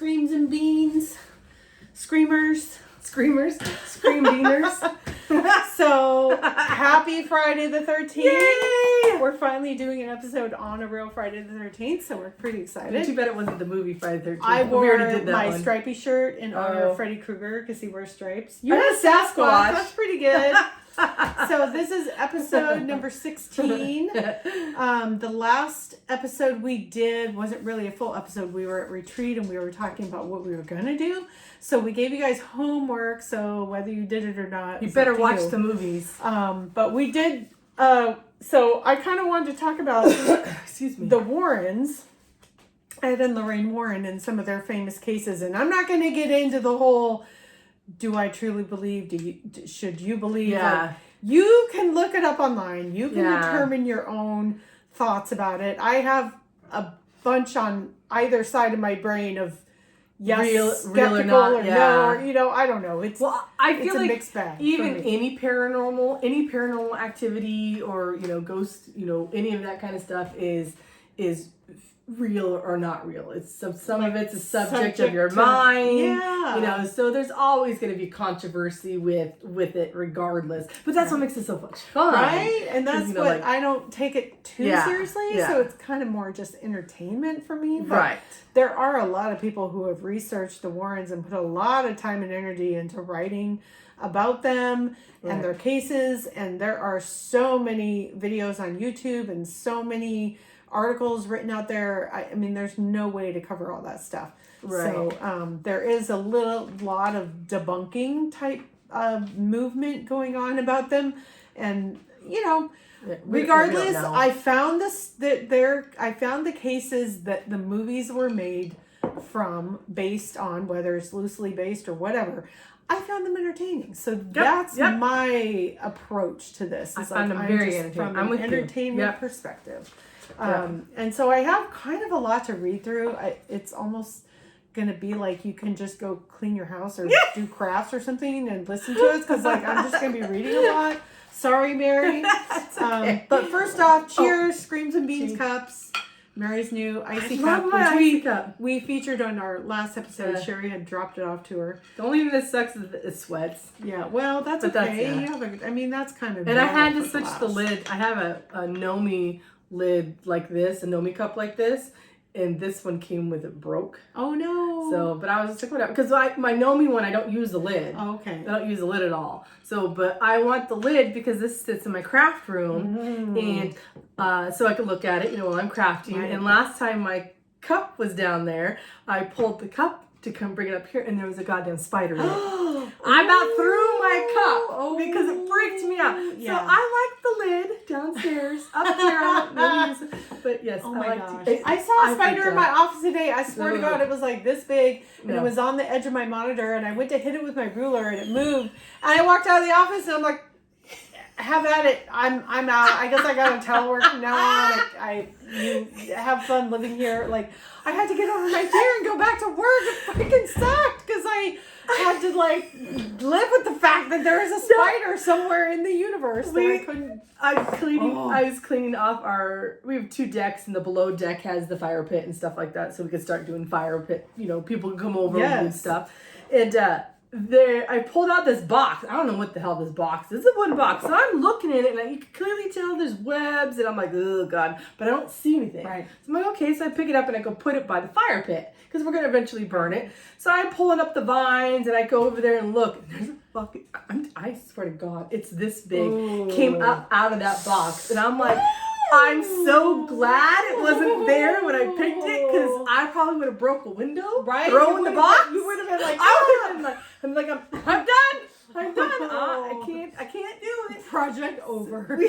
screams and beans, screamers, scream beaners. So happy Friday the 13th. Yay! We're finally doing an episode on a real Friday the 13th, so we're pretty excited. Too bad it wasn't the movie Friday the 13th. I wore we already did that my one. stripy shirt in honor of Freddy Krueger because he wears stripes. You had a Sasquatch. That's pretty good. So this is episode number 16. The last episode we did wasn't really a full episode. We were at retreat and we were talking about what we were going to do. So we gave you guys homework. So whether you did it or not, you better watch the movies. But we did. So I kind of wanted to talk about excuse me, the Warrens, Ed and Lorraine Warren, and some of their famous cases. And I'm not going to get into the whole, do I truly believe? Should you believe? Yeah. Like, you can look it up online. You can determine your own thoughts about it. I have a bunch on either side of my brain of yes, real or not, or no, or, I don't know. I feel it's like a mixed bag. Even any paranormal activity or ghost, any of that kind of stuff is real or not real. It's some of it's a subject of your mind. Yeah. So there's always going to be controversy with it regardless. But that's what makes it so much fun. Right? And that's what I don't take it too seriously. Yeah. So it's kind of more just entertainment for me. But right. There are a lot of people who have researched the Warrens and put a lot of time and energy into writing about them and their cases. And there are so many videos on YouTube and so many articles written out there. I mean, there's no way to cover all that stuff. Right. So there is a lot of debunking type of movement going on about them. And, regardless, I found I found the cases that the movies were made from, based on whether it's loosely based or whatever. I found them entertaining. So that's my approach to this. I found them very entertaining. From an entertainment perspective. And so I have kind of a lot to read through. It's almost going to be like you can just go clean your house or do crafts or something and listen to us because I'm just going to be reading a lot. Sorry, Mary. Okay. But first off, cheers, Screams and Beans cups. Mary's new icy cup, which we featured on our last episode. Sherry had dropped it off to her. The only thing that sucks is it sweats. Yeah, well, that's okay. That's kind of. And I had to switch the lid. I have a Nomi lid like this, a Nomi cup like this, and this one came with it broke. Oh no! So, but I was just like, whatever, because my Nomi one, I don't use the lid. Oh, okay. I don't use the lid at all. So, but I want the lid because this sits in my craft room, and so I could look at it, while I'm crafting. Right. And last time my cup was down there, I pulled the cup to come bring it up here, and there was a goddamn spider in it. I about threw my cup because it freaked me out. Yeah. So I like the lid downstairs, up there. But yes, oh my gosh. I saw a spider in my office today. I swear to God, it was like this big, and it was on the edge of my monitor, and I went to hit it with my ruler, and it moved. And I walked out of the office, and I'm like, have at it. I'm out. I guess I got to telework from now on. You have fun living here. Like, I had to get over my fear and go back to work. It freaking sucked because I had to live with the fact that there is a spider somewhere in the universe that I couldn't. I was cleaning off we have 2 decks, and the below deck has the fire pit and stuff like that, so we could start doing fire pit. People can come over and do stuff. And I pulled out this box. I don't know what the hell this box is. It's a wooden box. So I'm looking at it, and you can clearly tell there's webs, and I'm like, oh, God. But I don't see anything. Right. So I'm like, okay. So I pick it up, and I go put it by the fire pit, because we're going to eventually burn it. So I'm pulling up the vines, and I go over there and look. And there's a bucket. I swear to God, it's this big. Ooh. Came up out of that box. And I'm like, I'm so glad it wasn't there when I picked it, because I probably would have broke a window, thrown the box. You would have been like, I'm done. I can't do it. Project over.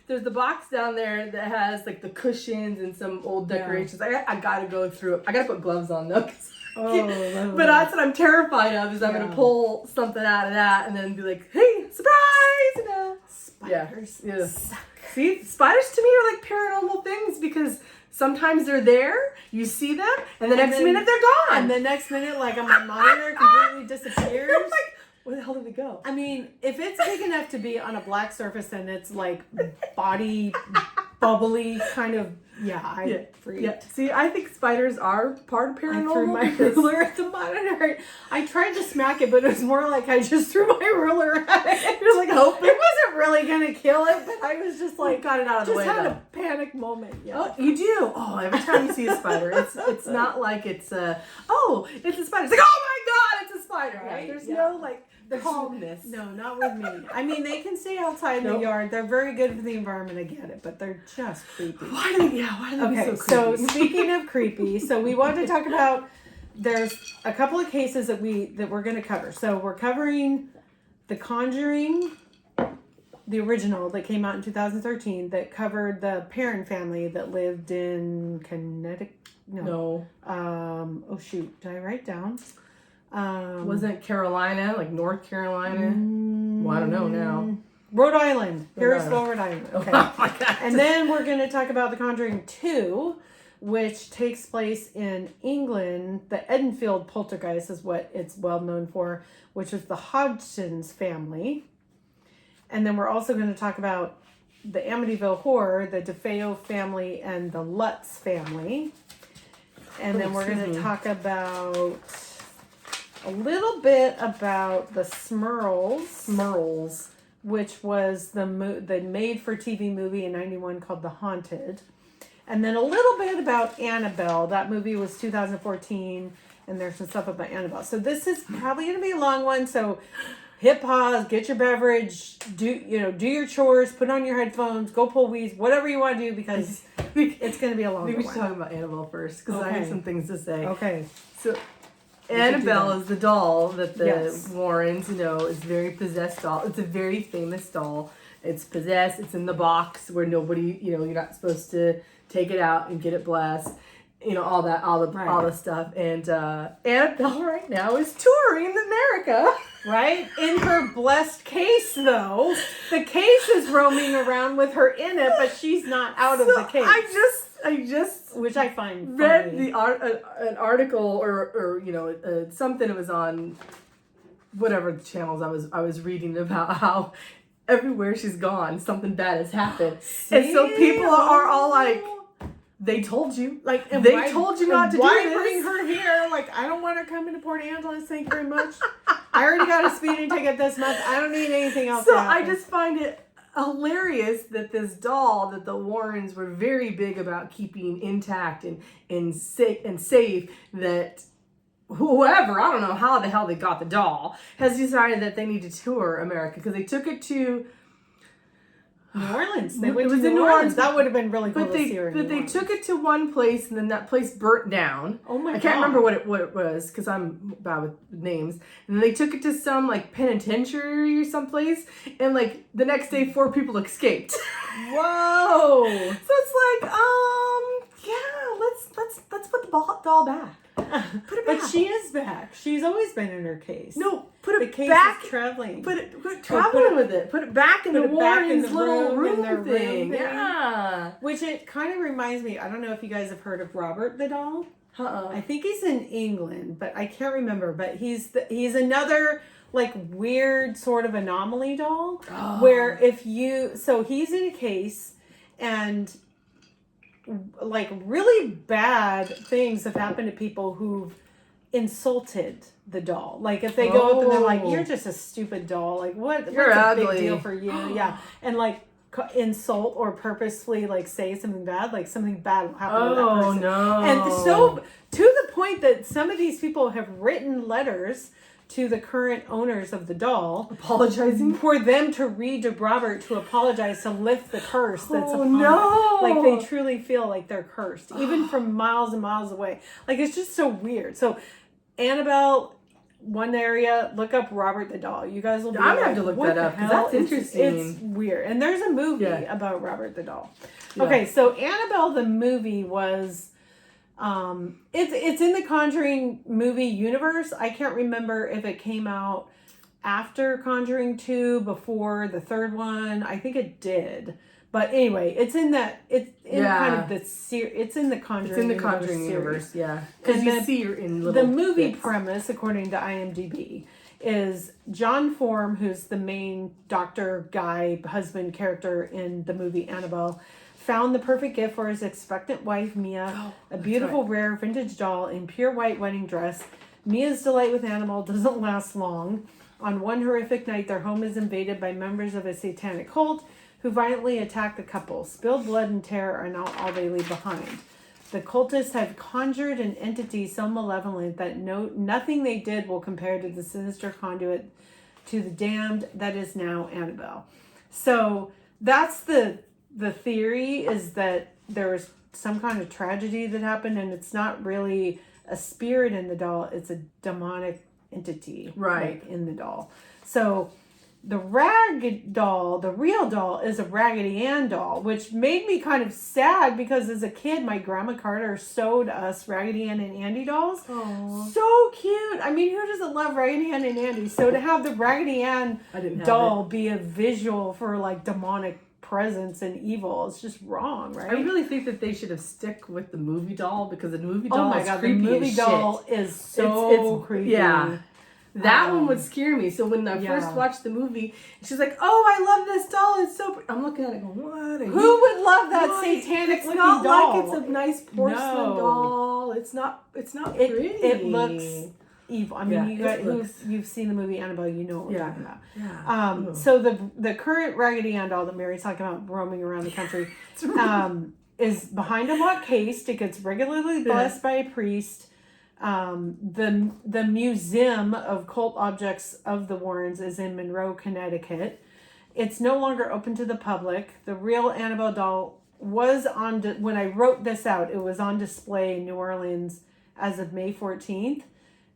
There's the box down there that has the cushions and some old decorations. I gotta go through it. I gotta put gloves on though. But that's what I'm terrified of, is I'm gonna pull something out of that and then be like, hey, surprise! Spiders suck. See, spiders to me are like paranormal things, because sometimes they're there, you see them, and the next minute they're gone. And the next minute, on my monitor, completely disappears. I'm like, where the hell did they go? I mean, if it's big enough to be on a black surface and it's body bubbly kind of Yeah, I freaked. Yeah. See, I think spiders are part of paranormal. I threw my ruler at the monitor. I tried to smack it, but it was more like I just threw my ruler at it. You're like, hoping it wasn't really gonna kill it, but I was just like, got it out of the way. Just had a panic moment. Yeah. Oh, you do. Oh, every time you see a spider, it's not like it's it's a spider. It's like, oh my god, it's a spider. Right? There's no like calmness. No, not with me. I mean, they can stay outside in the yard. They're very good for the environment. I get it, but they're just creepy. Why do they be so creepy? So speaking of creepy, so we wanted to talk about. There's a couple of cases that we're going to cover. So we're covering the Conjuring, the original that came out in 2013 that covered the Perrin family that lived in Connecticut. No. Oh shoot! Did I write down? Wasn't it Carolina, like North Carolina? Well, I don't know now. Rhode Island. Harrisville, Rhode Island. Okay. Oh my God. And then we're going to talk about The Conjuring 2, which takes place in England. The Edenfield poltergeist is what it's well known for, which is the Hodgson's family. And then we're also going to talk about the Amityville Horror, the DeFeo family, and the Lutz family. And then we're going to talk about a little bit about the Smurls, which was the made-for-TV movie in '91 called The Haunted. And then a little bit about Annabelle. That movie was 2014, and there's some stuff about Annabelle. So this is probably going to be a long one, so hit pause, get your beverage, do your chores, put on your headphones, go pull weeds, whatever you want to do, because it's going to be a long one. Maybe we should talk about Annabelle first, because I have some things to say. Okay. So Annabelle is the doll that the Warrens, is very possessed doll. It's a very famous doll. It's possessed. It's in the box where nobody, you're not supposed to take it out and get it blessed. All the stuff. And Annabelle right now is touring America. Right? In her blessed case, though. The case is roaming around with her in it, but she's not out of the case. I just which I find read funny. an article or something that was on whatever channels I was reading about how everywhere she's gone something bad has happened. And so people are all like, they told you. Like, they told you not to do this. Why bring her here? Like, I don't want her coming to Port Angeles. Thank you very much. I already got a speeding ticket this month. I don't need anything else. So I just find it hilarious that this doll that the Warrens were very big about keeping intact and safe, that whoever, I don't know how the hell they got the doll, has decided that they need to tour America because they took it to New Orleans. It was in New Orleans. That would have been really cool but to see her in But New they Orleans. took it to one place, and then that place burnt down. Oh my God. I can't remember what it was, because I'm bad with names. And then they took it to some, penitentiary or someplace, and, the next day, 4 people escaped. Whoa! So it's like, let's put the doll back. Put it back. But she is back. She's always been in her case. No, put the it case back. Is traveling. Put it traveling with it. Put it back in the Warrens' little room thing. Yeah. Which it kind of reminds me. I don't know if you guys have heard of Robert the doll. I think he's in England, but I can't remember. But he's another weird sort of anomaly doll. Oh. Where he's in a case and really bad things have happened to people who've insulted the doll. If they go up and they're like, "You're just a stupid doll. What's ugly. A big deal for you?" Yeah, and insult or purposefully say something bad. Something bad will happen to that person. No! And so to the point that some of these people have written letters to the current owners of the doll, apologizing for them to read to Robert to apologize, to lift the curse that's upon no! them. They truly feel like they're cursed, even from miles and miles away. It's just so weird. So Annabelle, one area, look up Robert the doll. You guys will be I'm gonna have to look that up because that's interesting. It's weird. And there's a movie about Robert the doll. Yeah. Okay, so Annabelle the movie was it's in the Conjuring movie universe. I can't remember if it came out after Conjuring 2, before the third one. I think it did. But anyway, it's in the Conjuring universe, yeah. Because you see her in little the movie bits. Premise, according to IMDb, is John Form, who's the main doctor guy, husband character in the movie Annabelle, found the perfect gift for his expectant wife, Mia, a beautiful, rare vintage doll in pure white wedding dress. Mia's delight with Annabelle doesn't last long. On one horrific night, their home is invaded by members of a satanic cult who violently attack the couple. Spilled blood and terror are not all they leave behind. The cultists have conjured an entity so malevolent that nothing they did will compare to the sinister conduit to the damned that is now Annabelle. So that's the theory, is that there was some kind of tragedy that happened, and it's not really a spirit in the doll, it's a demonic entity in the doll. So the rag doll, the real doll, is a Raggedy Ann doll, which made me kind of sad because as a kid, my grandma Carter sewed us Raggedy Ann and Andy dolls. Aww. So cute. I mean, who doesn't love Raggedy Ann and Andy? So to have the Raggedy Ann doll be a visual for like demonic presence and evil, it's just wrong, right? I really think that they should have stick with the movie doll, because the movie doll is creepy. The movie doll is so creepy. Yeah. That one would scare me. So when I first watched the movie, she's like, "Oh, I love this doll. It's so..." I'm looking at it going, "What? Who would love that satanic looking doll? It's not like it's a nice porcelain doll. It's not pretty. It looks evil. I mean, you've seen the movie Annabelle, you know what we're talking about. Yeah. So the current Raggedy Ann doll that Mary's talking about roaming around the country is behind a locked case. It gets regularly blessed by a priest. The Museum of Cult Objects of the Warrens is in Monroe, Connecticut. It's no longer open to the public. The real Annabelle doll was when I wrote this out, it was on display in New Orleans as of May 14th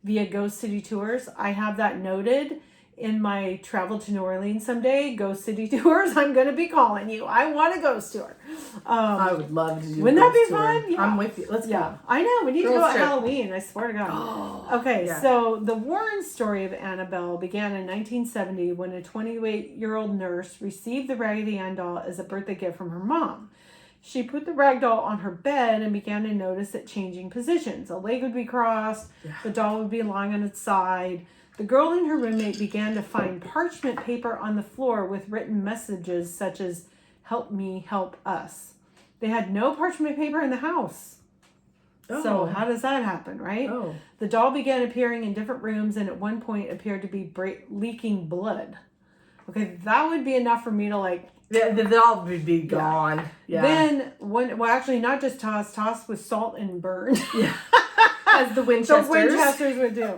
via Ghost City Tours. I have that noted in my travel to New Orleans someday. Ghost City Tours, I'm going to be calling you. I want a ghost tour. I would love to do. Wouldn't that be fun? Yeah. I'm with you. Let's go. Yeah, I know. We need to go at Halloween. I swear to God. Oh, okay, so the Warren story of Annabelle began in 1970 when a 28-year-old nurse received the Raggedy Ann doll as a birthday gift from her mom. She put the rag doll on her bed and began to notice it changing positions. A leg would be crossed. The doll would be lying on its side. The girl and her roommate began to find parchment paper on the floor with written messages such as, "Help me, help us." They had no parchment paper in the house. So how does that happen, right? The doll began appearing in different rooms and at one point appeared to be leaking blood. Okay, that would be enough for me to like... The doll would be gone. Yeah. Then, actually not just tossed with salt and burned. Yeah. As the Winchesters would do.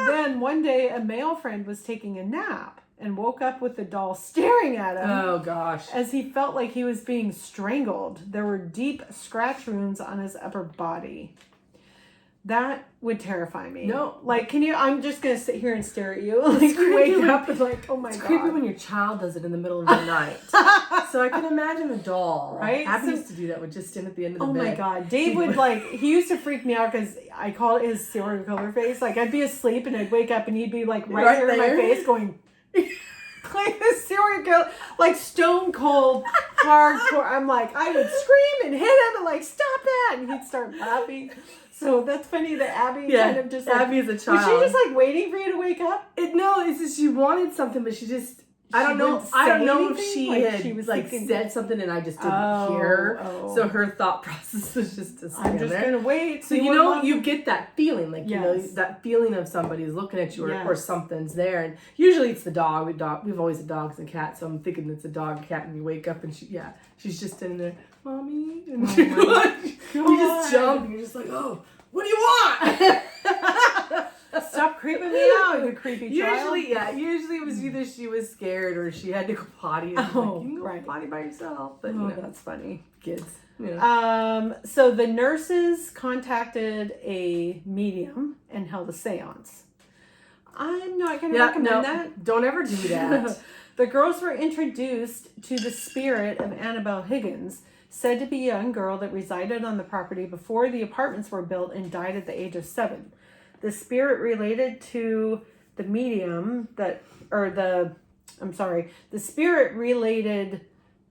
Then one day a male friend was taking a nap and woke up with the doll staring at him. Oh gosh. As he felt like he was being strangled. There were deep scratch wounds on his upper body. That would terrify me. No. Like, I'm just going to sit here and stare at you. Like, wake up and like, oh my God. It's creepy when your child does it in the middle of the night. So I can imagine a doll. Right? Abby used to do that, would just stand at the end of the bed. Oh my God. Dave would he used to freak me out because I call it his serial killer face. Like, I'd be asleep and I'd wake up and he'd be like right here in my face going... like this serial killer, like stone cold, hardcore. I'm like, I would scream and hit him and like, stop that, and he'd start laughing. So that's funny that Abby kind of just like, Abby is a child. Was she just like waiting for you to wake up? No, it's just she wanted something, but she just I don't know if she was like said something and I just didn't hear. So her thought process was just to stand I'm just there. gonna wait. So you get that feeling, like you know that feeling of somebody's looking at you or something's there, and usually it's the dog. We've always had dogs and cats, so I'm thinking it's a dog, cat, and you wake up and she's just in there, mommy, and you just jump and you're just like, oh, what do you want? Stop creeping me out, you creepy child. Usually it was either she was scared or she had to go potty. And you can go potty by yourself. But that's funny. Kids. So the nurses contacted a medium and held a seance. I'm not going to recommend that. Don't ever do that. The girls were introduced to the spirit of Annabelle Higgins, said to be a young girl that resided on the property before the apartments were built and died at the age of 7. The spirit related to the medium the spirit related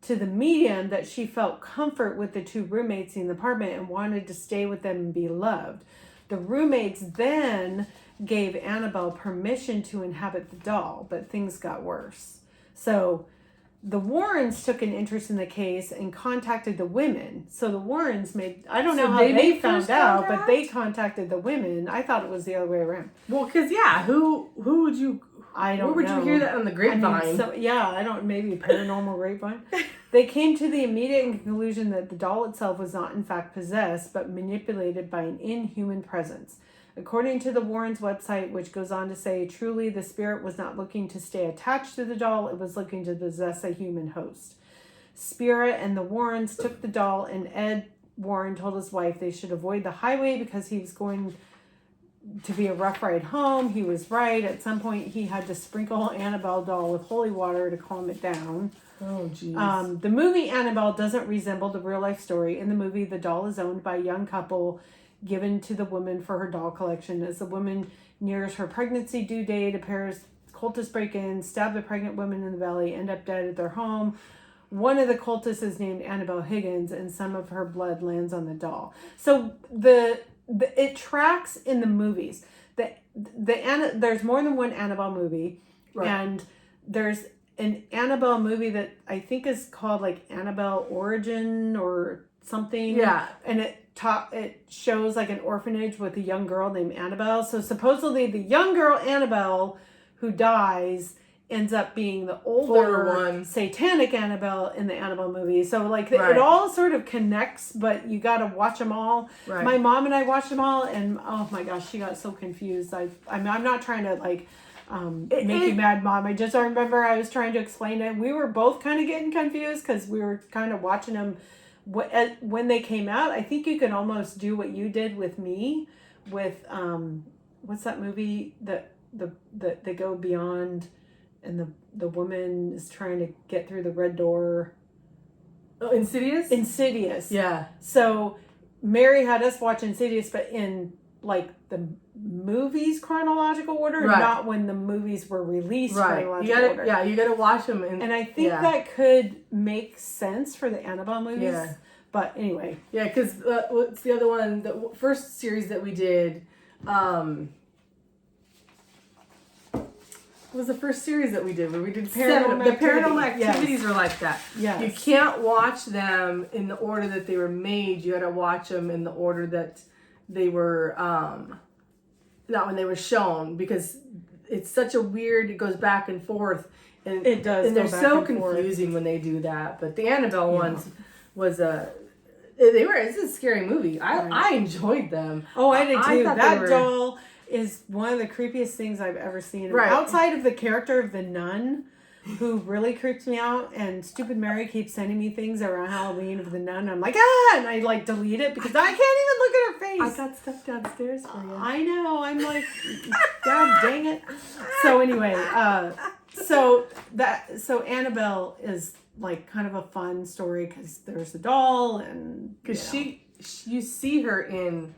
to the medium that she felt comfort with the two roommates in the apartment and wanted to stay with them and be loved. The roommates then gave Annabelle permission to inhabit the doll, but things got worse. So the Warrens took an interest in the case and contacted the women. So the Warrens I don't know how they found out, but they contacted the women. I thought it was the other way around. Well, because, who would you... I don't know. Where would you hear that on the grapevine? Maybe paranormal grapevine. They came to the immediate conclusion that the doll itself was not in fact possessed, but manipulated by an inhuman presence. According to the Warrens' website, which goes on to say, truly the spirit was not looking to stay attached to the doll, it was looking to possess a human host. Spirit and the Warrens took the doll, and Ed Warren told his wife they should avoid the highway because he was going to be a rough ride home. He was right. At some point, he had to sprinkle Annabelle doll with holy water to calm it down. Oh, jeez. The movie Annabelle doesn't resemble the real-life story. In the movie, the doll is owned by a young couple given to the woman for her doll collection. As the woman nears her pregnancy due date, a pair of cultists break in, stab the pregnant woman in the belly, end up dead at their home. One of the cultists is named Annabelle Higgins, and some of her blood lands on the doll. So it tracks in the movies. There's more than one Annabelle movie, right. And there's an Annabelle movie that I think is called like Annabelle Origin or something. Yeah, and it shows like an orphanage with a young girl named Annabelle. So supposedly the young girl Annabelle who dies ends up being the older one, satanic Annabelle in the Annabelle movie. So like it all sort of connects, but you got to watch them all. Right. My mom and I watched them all, and oh my gosh, she got so confused. I'm not trying to like make you mad, Mom. I just remember I was trying to explain it. We were both kind of getting confused because we were kind of watching them when they came out. I think you can almost do what you did with me with what's that movie that they go beyond and the woman is trying to get through the red door. Oh, Insidious? Yeah. So Mary had us watch Insidious, but in like the movies chronological order, not when the movies were released chronological order. Yeah, you gotta watch them. And I think that could make sense for the Annabelle movies. Yeah. But anyway. Yeah, because what's the other one? The first series that we did, what was the first series that we did? Where we did paranormal activities were like that. Yes. You can't watch them in the order that they were made. You got to watch them in the order that they were, not when they were shown, because it's such a weird, it goes back and forth. And it does. And they're so confusing when they do that. But the Annabelle ones was it's a scary movie. I enjoyed them. Oh, I did too. That doll is one of the creepiest things I've ever seen. Right. Outside of the character of the nun, who really creeps me out, and stupid Mary keeps sending me things around Halloween of the nun. I'm like, and I like delete it because I can't even look at her face. I got stuff downstairs for you. I know. I'm like, God dang it. So anyway, so Annabelle is like kind of a fun story because there's a doll and because you see her in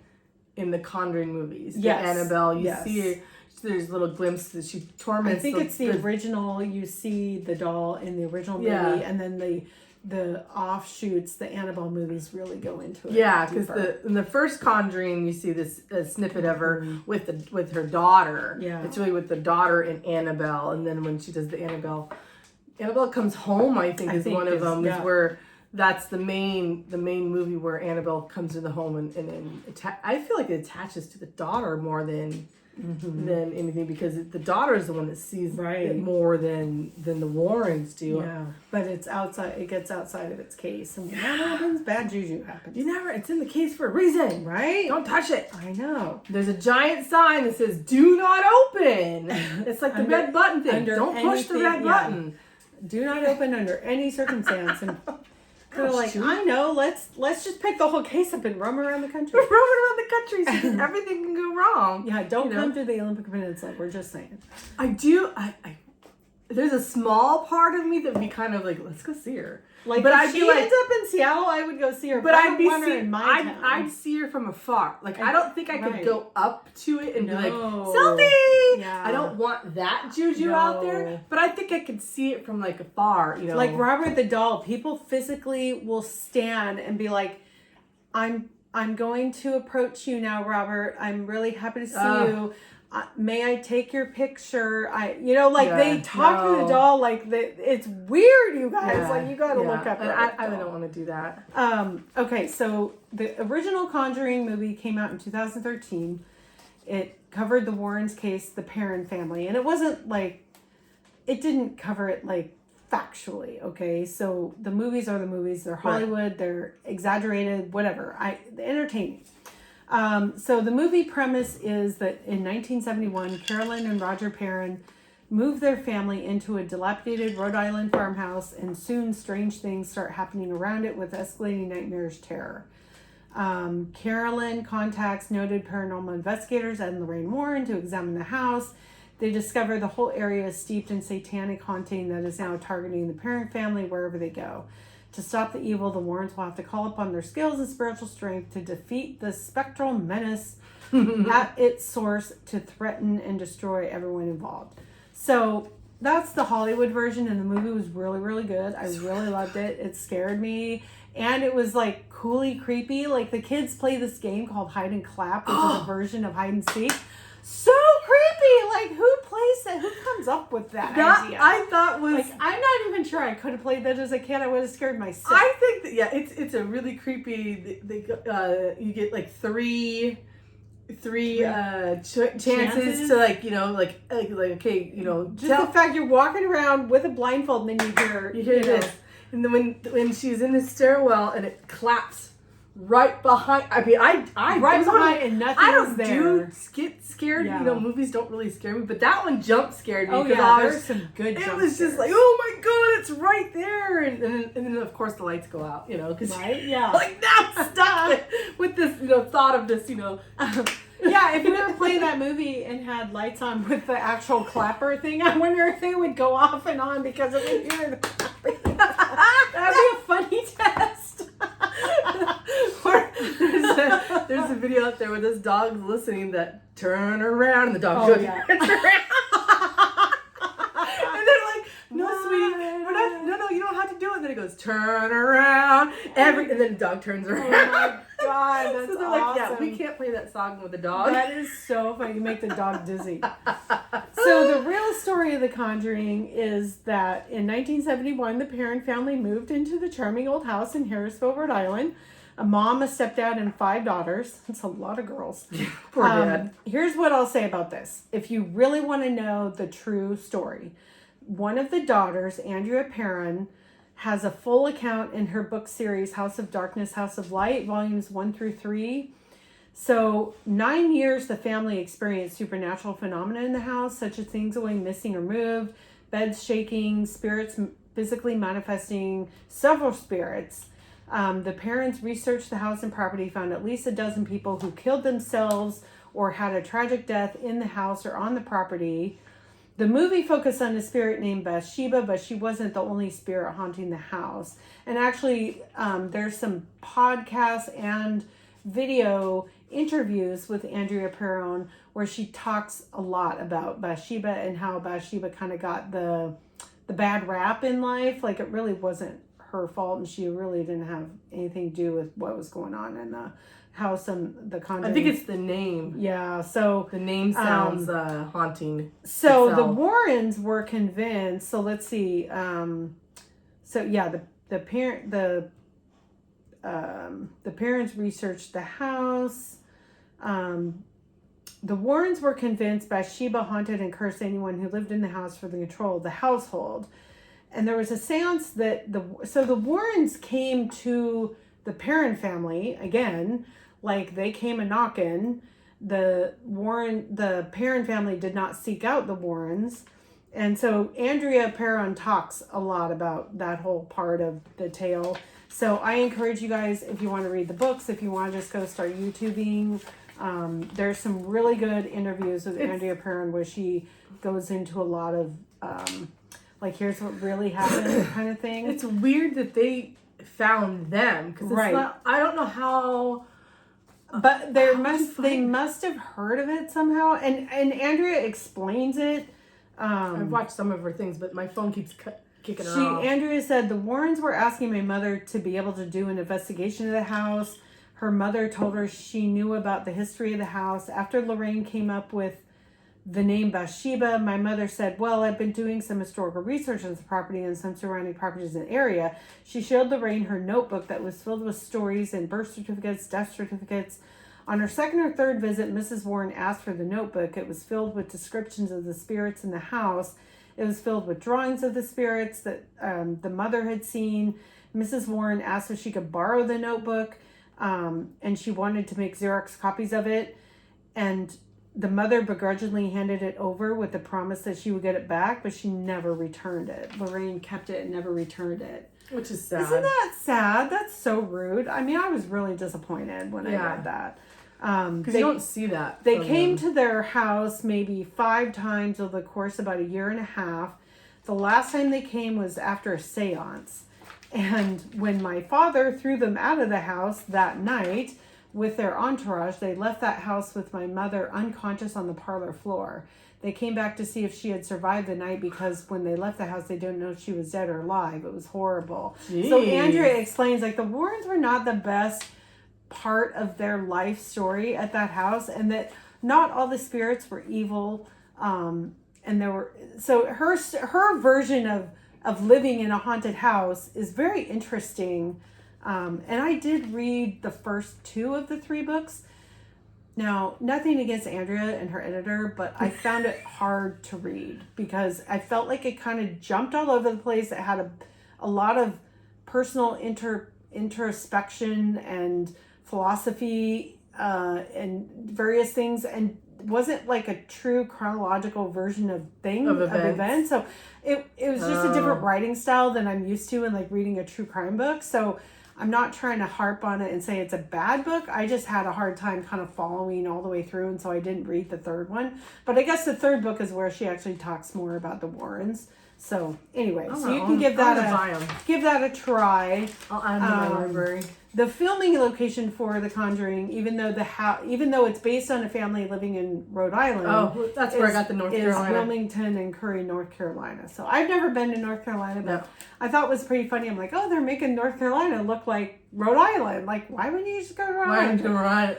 the Conjuring movies. Yes. Annabelle, you see her. There's little glimpses. She torments. I think it's the original. You see the doll in the original movie, and then the offshoots, the Annabelle movies really go into it. Yeah, because in the first Conjuring, you see this snippet of her with her daughter. Yeah, it's really with the daughter and Annabelle, and then when she does the Annabelle Comes Home, I think is one of them. Is where that's the main movie where Annabelle comes to the home and I feel like it attaches to the daughter more than anything, because the daughter is the one that sees it more than the Warrens do. Yeah, but it's outside. It gets outside of its case, and what happens? Bad juju happens. It's in the case for a reason, right? Don't touch it. I know. There's a giant sign that says "Do not open." It's like the red button thing. Don't push the red button. Do not open under any circumstance. And they're like, I know. Let's just pick the whole case up and roam around the country. Roam around the country so everything can go wrong. Yeah, don't come to the Olympic Peninsula. We're just saying. I do. There's a small part of me that would be kind of like, let's go see her. Like, but if she ends up in Seattle, I would go see her. But I'd see her from afar. Like, I don't think I could go up to it and be like, selfie! Yeah. I don't want that juju out there. But I think I could see it from, like, afar, Like Robert the Doll, people physically will stand and be like, I'm going to approach you now, Robert. I'm really happy to see you. may I take your picture? They talk to the doll like it's weird, you guys. Yeah, like you got to look up. I don't want to do that. Okay, so the original Conjuring movie came out in 2013. It covered the Warrens case, the Perron family, and it wasn't like it didn't cover it like factually. Okay, so the movies are the movies. They're Hollywood. Right. They're exaggerated. Whatever. Entertaining. So the movie premise is that in 1971, Carolyn and Roger Perron moved their family into a dilapidated Rhode Island farmhouse, and soon strange things start happening around it with escalating nightmarish terror. Carolyn contacts noted paranormal investigators Ed and Lorraine Warren to examine the house. They discover the whole area is steeped in satanic haunting that is now targeting the Perron family wherever they go. To stop the evil, the Warrens will have to call upon their skills and spiritual strength to defeat the spectral menace at its source to threaten and destroy everyone involved. So that's the Hollywood version, and the movie was really, really good. I really loved it. It scared me, and it was like coolly creepy. Like the kids play this game called Hide and Clap, which is a version of hide and seek. So creepy! Like, who plays that? Who comes up with that idea? I thought was like, I'm not even sure I could have played that as a kid. I would have scared myself. I think that it's a really creepy. You get like three chances to okay, just the fact you're walking around with a blindfold and then you hear this, and then when she's in the stairwell and it claps. Right behind. I mean, I right behind and nothing's there. Get scared. Yeah. Movies don't really scare me, but that one jump scared me. Oh yeah, there's some good. It was just like, oh my god, it's right there, and then of course the lights go out. Because right, yeah, like now I'm stuck with this, thought of this, Yeah, if you ever played that movie and had lights on with the actual clapper thing, I wonder if they would go off and on because of the hear the clapping. That'd be a funny test. There's a video out there where this dog's listening that turn around and the dog goes turn around. And they're like, no, sweetie, no, you don't have to do it. And then it goes, turn around. And then the dog turns around. Oh my god, that's so they're awesome. like, we can't play that song with a dog. That is so funny. You make the dog dizzy. So the real story of The Conjuring is that in 1971, the Perron family moved into the charming old house in Harrisville, Rhode Island. A mom, a stepdad, and 5 daughters. That's a lot of girls. Poor dad. Here's what I'll say about this. If you really want to know the true story, one of the daughters, Andrea Perron, has a full account in her book series, House of Darkness, House of Light, volumes 1-3. So 9 years the family experienced supernatural phenomena in the house, such as things going missing or moved, beds shaking, spirits physically manifesting, several spirits. The parents researched the house and property, found at least a dozen people who killed themselves or had a tragic death in the house or on the property. The movie focused on a spirit named Bathsheba, but she wasn't the only spirit haunting the house. And actually, there's some podcasts and video interviews with Andrea Perron where she talks a lot about Bathsheba and how Bathsheba kind of got the bad rap in life. Like, it really wasn't her fault, and she really didn't have anything to do with what was going on in the house and the Conjuring. I think it's the name. Yeah, so the name sounds haunting. So itself. The Warrens were convinced. So let's see. The parents researched the house. The Warrens were convinced Bathsheba haunted and cursed anyone who lived in the house for the control of the household. And there was a seance that the Warrens came to the Perron family again, like they came a knocking. The Perron family did not seek out the Warrens. And so Andrea Perron talks a lot about that whole part of the tale. So I encourage you guys, if you want to read the books, if you want to just go start YouTubing, there's some really good interviews with Andrea Perron where she goes into a lot of like, here's what really happened kind of thing. It's weird that they found them because I don't know how, but they must have heard of it somehow. And Andrea explains it. I've watched some of her things, but my phone keeps kicking her off. Andrea said the Warrens were asking my mother to be able to do an investigation of the house. Her mother told her she knew about the history of the house. After Lorraine came up with the name Bathsheba. My mother said, well, I've been doing some historical research on the property and some surrounding properties in the area. She showed Lorraine her notebook that was filled with stories and birth certificates, death certificates. On her second or third visit, Mrs. Warren asked for the notebook. It was filled with descriptions of the spirits in the house. It was filled with drawings of the spirits that the mother had seen. Mrs. Warren asked if she could borrow the notebook, and she wanted to make Xerox copies of it. And the mother begrudgingly handed it over with the promise that she would get it back, but she never returned it. Lorraine kept it and never returned it. Which is sad. Isn't that sad? That's so rude. I mean, I was really disappointed when I read that. Because you don't see that. They came to their house maybe 5 times over the course of about a year and a half. The last time they came was after a seance. And when my father threw them out of the house that night, with their entourage, they left that house with my mother unconscious on the parlor floor. They came back to see if she had survived the night because when they left the house, they didn't know if she was dead or alive. It was horrible. Jeez. So Andrea explains, like, the Warrens were not the best part of their life story at that house, and that not all the spirits were evil. And there were, so her version of living in a haunted house is very interesting. And I did read the first 2 of the 3 books. Now, nothing against Andrea and her editor, but I found it hard to read because I felt like it kind of jumped all over the place. It had a lot of personal introspection and philosophy and various things, and wasn't like a true chronological version of events. So it was just a different writing style than I'm used to in like reading a true crime book. So I'm not trying to harp on it and say it's a bad book. I just had a hard time kind of following all the way through, and so I didn't read the 3rd one. But I guess the 3rd book is where she actually talks more about the Warrens. So anyway, so you can give that a try. I'll add to my library. The filming location for The Conjuring, even though it's based on a family living in Rhode Island. Oh, that's where I got the North Carolina. Is Wilmington and Curry, North Carolina. So I've never been to North Carolina, but I thought it was pretty funny. I'm like, oh, they're making North Carolina look like Rhode Island. Like, why wouldn't you just go to Rhode Island?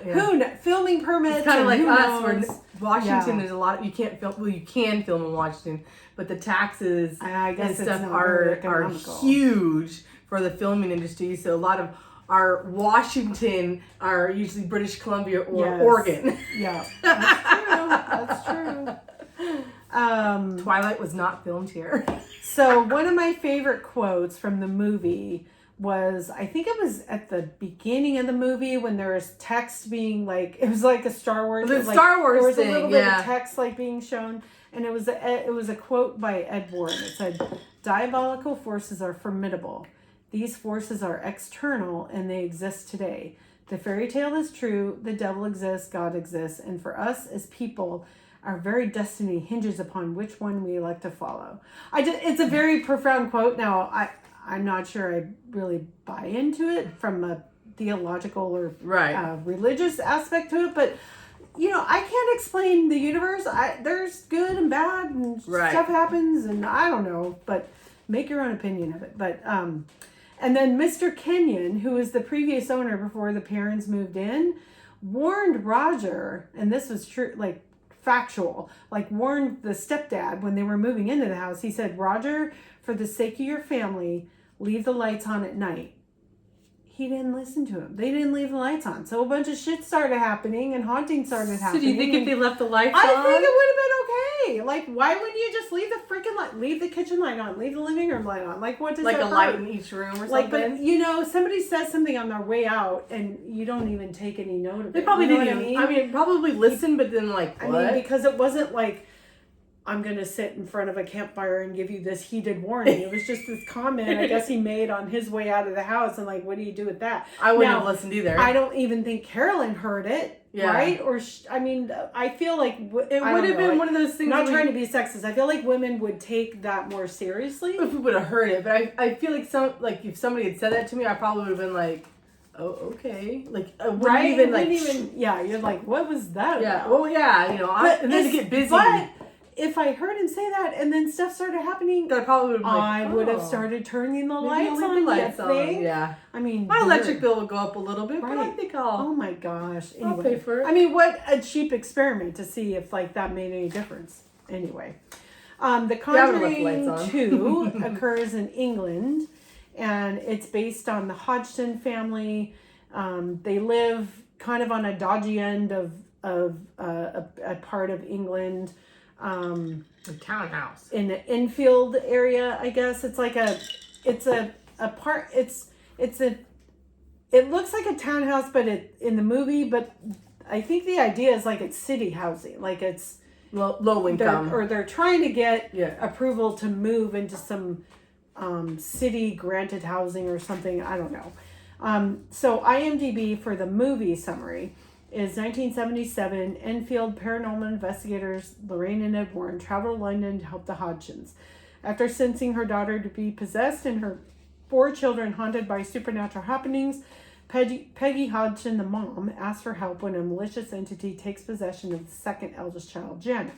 Yeah. Filming permits. It's kind of like us, where Washington is a lot. You can't film. Well, you can film in Washington, but the taxes and stuff are huge for the filming industry. So a lot of our Washington are usually British Columbia or Oregon. Yeah, that's true. Twilight was not filmed here. So one of my favorite quotes from the movie was, I think it was at the beginning of the movie when there was text being like, it was like a Star Wars. The Star Wars there was thing, a little bit of text like being shown, and it was a quote by Ed Warren. It said, "Diabolical forces are formidable. These forces are external and they exist today. The fairy tale is true, the devil exists, God exists, and for us as people, our very destiny hinges upon which one we elect to follow." It's a very profound quote. Now, I'm not sure I really buy into it from a theological or religious aspect to it, but I can't explain the universe. There's good and bad and stuff happens, and I don't know, but make your own opinion of it. But and then Mr. Kenyon, who was the previous owner before the parents moved in, warned Roger, and this was true, like factual, like warned the stepdad when they were moving into the house. He said, "Roger, for the sake of your family, leave the lights on at night." He didn't listen to him. They didn't leave the lights on. So a bunch of shit started happening and haunting started happening. So do you think if they left the lights on? I think it would have been okay. Like, why wouldn't you just leave the freaking light? Leave the kitchen light on. Leave the living room light on. Like, what does that hurt? Like a light in each room or something? But, somebody says something on their way out and you don't even take any note of it. They probably didn't. I mean, probably listen, but then like, what? I mean, because it wasn't like, I'm going to sit in front of a campfire and give you this heated warning. It was just this comment I guess he made on his way out of the house. And like, what do you do with that? I wouldn't have listened either. I don't even think Carolyn heard it. Yeah. Right? Or, I feel like it would have been one of those things. Not trying to be sexist. I feel like women would take that more seriously. If we would have heard it. But I feel like if somebody had said that to me, I probably would have been like, oh, okay. Like, I wouldn't even, you're like, what was that about? Well, and then to get busy. But if I heard him say that and then stuff started happening, I probably would I would have started turning the lights on. Yeah. I mean, my electric bill would go up a little bit, but I think I'll. Oh my gosh. Anyway, I'll pay for it. I mean, what a cheap experiment to see if like that made any difference. Anyway, The Conjuring 2 occurs in England, and it's based on the Hodgson family. They live kind of on a dodgy end of a part of England. A townhouse in the Enfield area, I guess. It's like it looks like a townhouse, but in the movie, but I think the idea is like it's city housing, like it's low income, or they're trying to get approval to move into some city granted housing or something. I don't know. So IMDb for the movie summary is 1977. Enfield paranormal investigators Lorraine and Ed Warren travel to London to help the Hodgsons. After sensing her daughter to be possessed and her 4 children haunted by supernatural happenings, Peggy Hodgson, the mom, asks for help when a malicious entity takes possession of the second eldest child, Janet.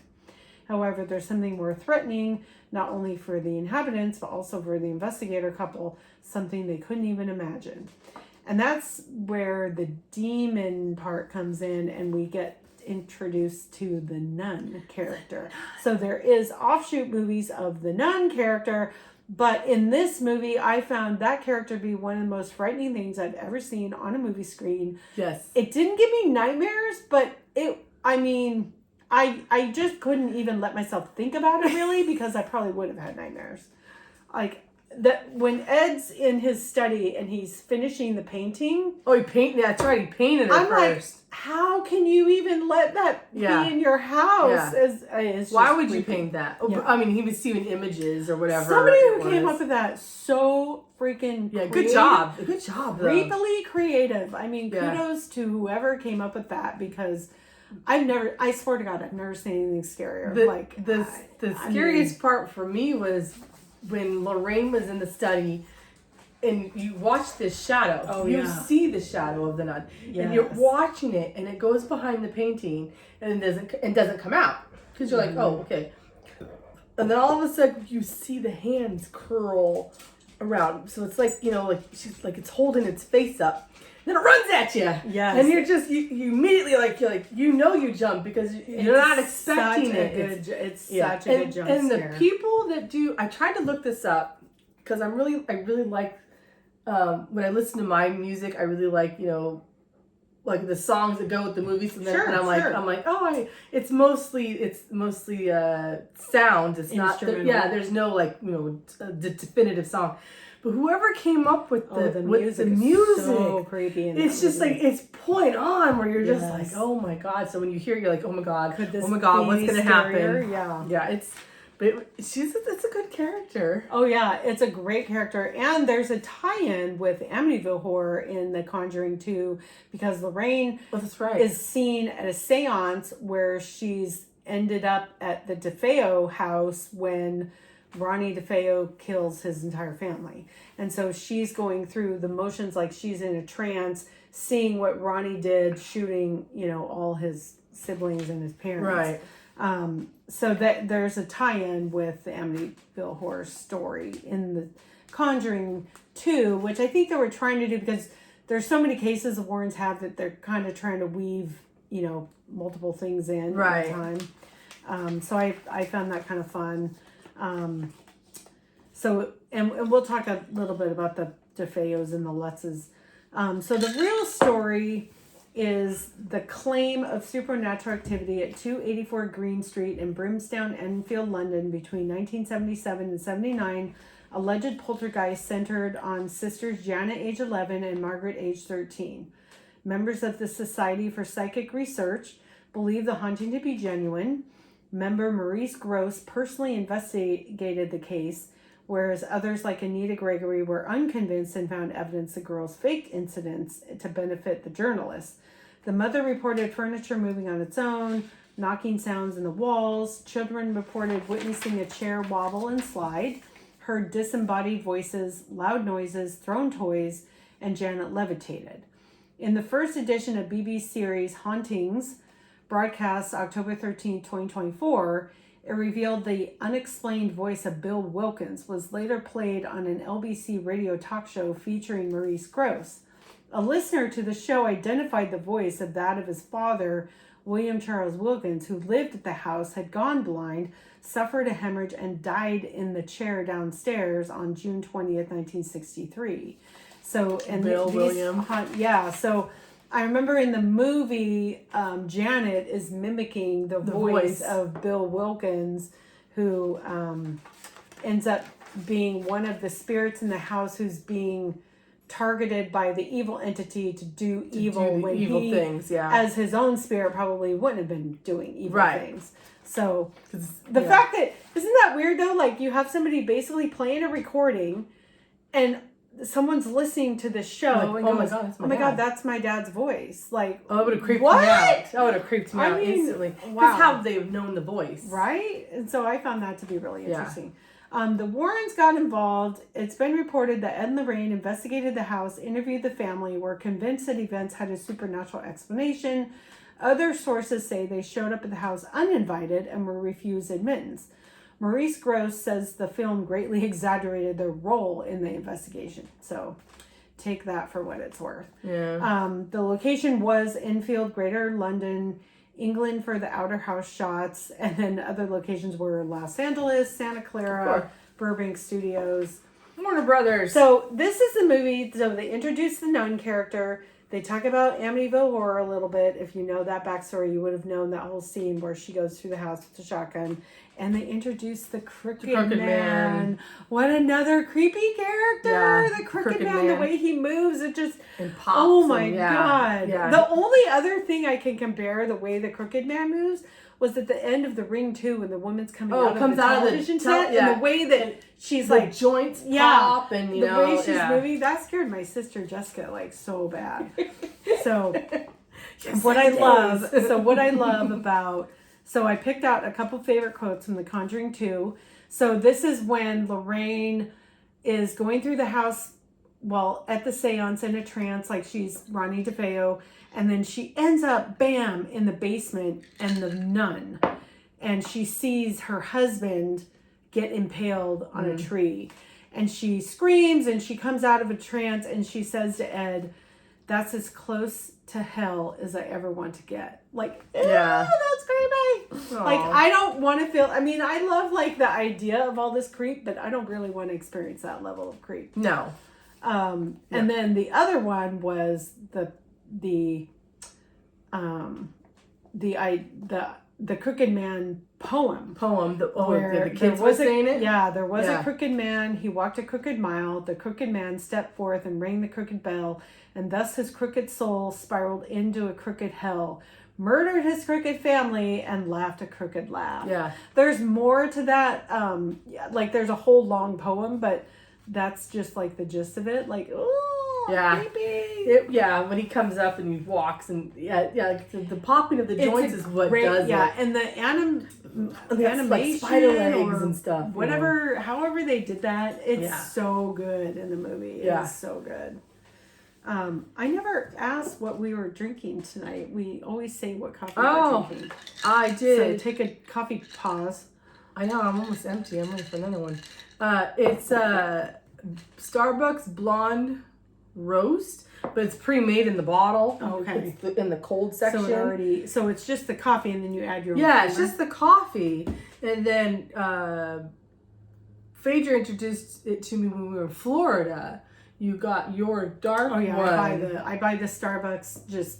However, there's something more threatening, not only for the inhabitants, but also for the investigator couple, something they couldn't even imagine. And that's where the demon part comes in, and we get introduced to the nun character. So there is offshoot movies of the nun character, but in this movie, I found that character to be one of the most frightening things I've ever seen on a movie screen. Yes. It didn't give me nightmares, but I just couldn't even let myself think about it really, because I probably would have had nightmares. Like, that when Ed's in his study and he's finishing the painting. Oh, that's right. He painted it I'm first. like, how can you even let that be in your house? Yeah. Why would you paint that? Yeah. I mean, he was seeing images or whatever. Somebody who came up with that so freaking good job. Good job, though. Creepily creative. I mean, kudos to whoever came up with that, because I swear to God, I've never seen anything scarier. The scariest part for me was when Lorraine was in the study and you watch this shadow. You see the shadow of the nun. Yes. And you're watching it and it goes behind the painting and it doesn't come out. Because you're like, oh, okay. And then all of a sudden you see the hands curl around. So it's like, she's like, it's holding its face up. Then it runs at you. Yes. And you're just, you immediately you jump because you're not expecting it. It's such a good jump and scare. The people that do, I tried to look this up because I really like, when I listen to my music, I really like, like the songs that go with the movies. And I'm like, oh, it's mostly sound. It's not, there's no definitive song. But whoever came up with the music is so creepy. It's just like, it's point on where you're just like, oh my God. So when you hear, you're like, oh my God, what's going to happen? Yeah. It's a good character. Oh yeah, it's a great character. And there's a tie-in with Amityville Horror in The Conjuring 2, because Lorraine is seen at a seance where she's ended up at the DeFeo house when Ronnie DeFeo kills his entire family. And so she's going through the motions like she's in a trance, seeing what Ronnie did, shooting, all his siblings and his parents. Right. So that there's a tie-in with the Amityville Horror story in The Conjuring 2, which I think they were trying to do because there's so many cases the Warrens have that they're kind of trying to weave, multiple things in at a time. So I found that kind of fun. And we'll talk a little bit about the DeFeos and the Lutzes. So the real story is the claim of supernatural activity at 284 Green Street in Brimstone, Enfield, London between 1977 and 79. Alleged poltergeist centered on sisters Janet, age 11, and Margaret, age 13. Members of the Society for Psychic Research believe the haunting to be genuine. Member Maurice Gross personally investigated the case, whereas others like Anita Gregory were unconvinced and found evidence of girls' fake incidents to benefit the journalists. The mother reported furniture moving on its own, knocking sounds in the walls. Children reported witnessing a chair wobble and slide, heard disembodied voices, loud noises, thrown toys, and Janet levitated. In the first edition of BBC series Hauntings, broadcast October 13, 2024, It revealed the unexplained voice of Bill Wilkins was later played on an LBC radio talk show featuring Maurice Grosse. A listener to the show identified the voice of that of his father, William Charles Wilkins, who lived at the house, had gone blind, suffered a hemorrhage, and died in the chair downstairs on June 20th, 1963. So, and Bill William. Yeah, so I remember in the movie, Janet is mimicking the voice of Bill Wilkins, who ends up being one of the spirits in the house who's being targeted by the evil entity to do evil things, as his own spirit probably wouldn't have been doing evil things. So the yeah. fact that, isn't that weird though? Like you have somebody basically playing a recording and someone's listening to this show like, and oh goes, my God, that's my dad's voice. Like, oh, that would have creeped what? me out. That would have creeped me out mean, instantly. wow. That's how they've known the voice. Right? And so I found that to be really interesting. The Warrens got involved. It's been reported that Ed and Lorraine investigated the house, interviewed the family, were convinced that events had a supernatural explanation. Other sources say they showed up at the house uninvited and were refused admittance. Maurice Grosse says the film greatly exaggerated their role in the investigation. So take that for what it's worth. Yeah. The location was Enfield, Greater London, England for the outer house shots, and then other locations were Los Angeles, Santa Clara, Burbank Studios, Warner Brothers. So this is the movie. So they introduce the nun character. They talk about Amityville Horror a little bit. If you know that backstory, you would have known that whole scene where she goes through the house with the shotgun. And they introduce the Crooked Man. What another creepy character. Yeah, the Crooked Man, the way he moves, it just... And pops. Oh my God. Yeah. The only other thing I can compare the way the Crooked Man moves was at the end of The Ring 2 when the woman's coming out of the television set. And the way that she's the like... joints pop and, the way she's moving, that scared my sister Jessica like so bad. So what I love about... So I picked out a couple favorite quotes from The Conjuring 2. So this is when Lorraine is going through the house at the seance in a trance, like she's Ronnie DeFeo, and then she ends up, bam, in the basement and the nun. And she sees her husband get impaled on a tree. And she screams and she comes out of a trance and she says to Ed, "That's as close to hell as I ever want to get." Like, that's creepy. Aww. Like, I don't want to feel, I mean, I love like the idea of all this creep, but I don't really want to experience that level of creep. No. And then the other one was the Crooked Man poem. The kids were saying it? Yeah, there was a crooked man. He walked a crooked mile. The crooked man stepped forth and rang the crooked bell, and thus his crooked soul spiraled into a crooked hell, murdered his crooked family, and laughed a crooked laugh. Yeah. There's more to that. Like there's a whole long poem, but that's just like the gist of it. Like, ooh, creepy. When he comes up and he walks and like the popping of the joints is what does it. Yeah, and the animation, like spider legs and stuff. Whatever, however they did that, it's so good in the movie. It's so good. I never asked what we were drinking tonight. We always say what coffee we're drinking. I did. So take a coffee pause. I know, I'm almost empty. I'm ready for another one. It's Starbucks Blonde Roast, but it's pre-made in the bottle. Okay. It's in the cold section. So it's just the coffee and then you add your own flavor. It's flavor. just the coffee. And then Phaedra introduced it to me when we were in Florida. You got your dark one. I buy the Starbucks just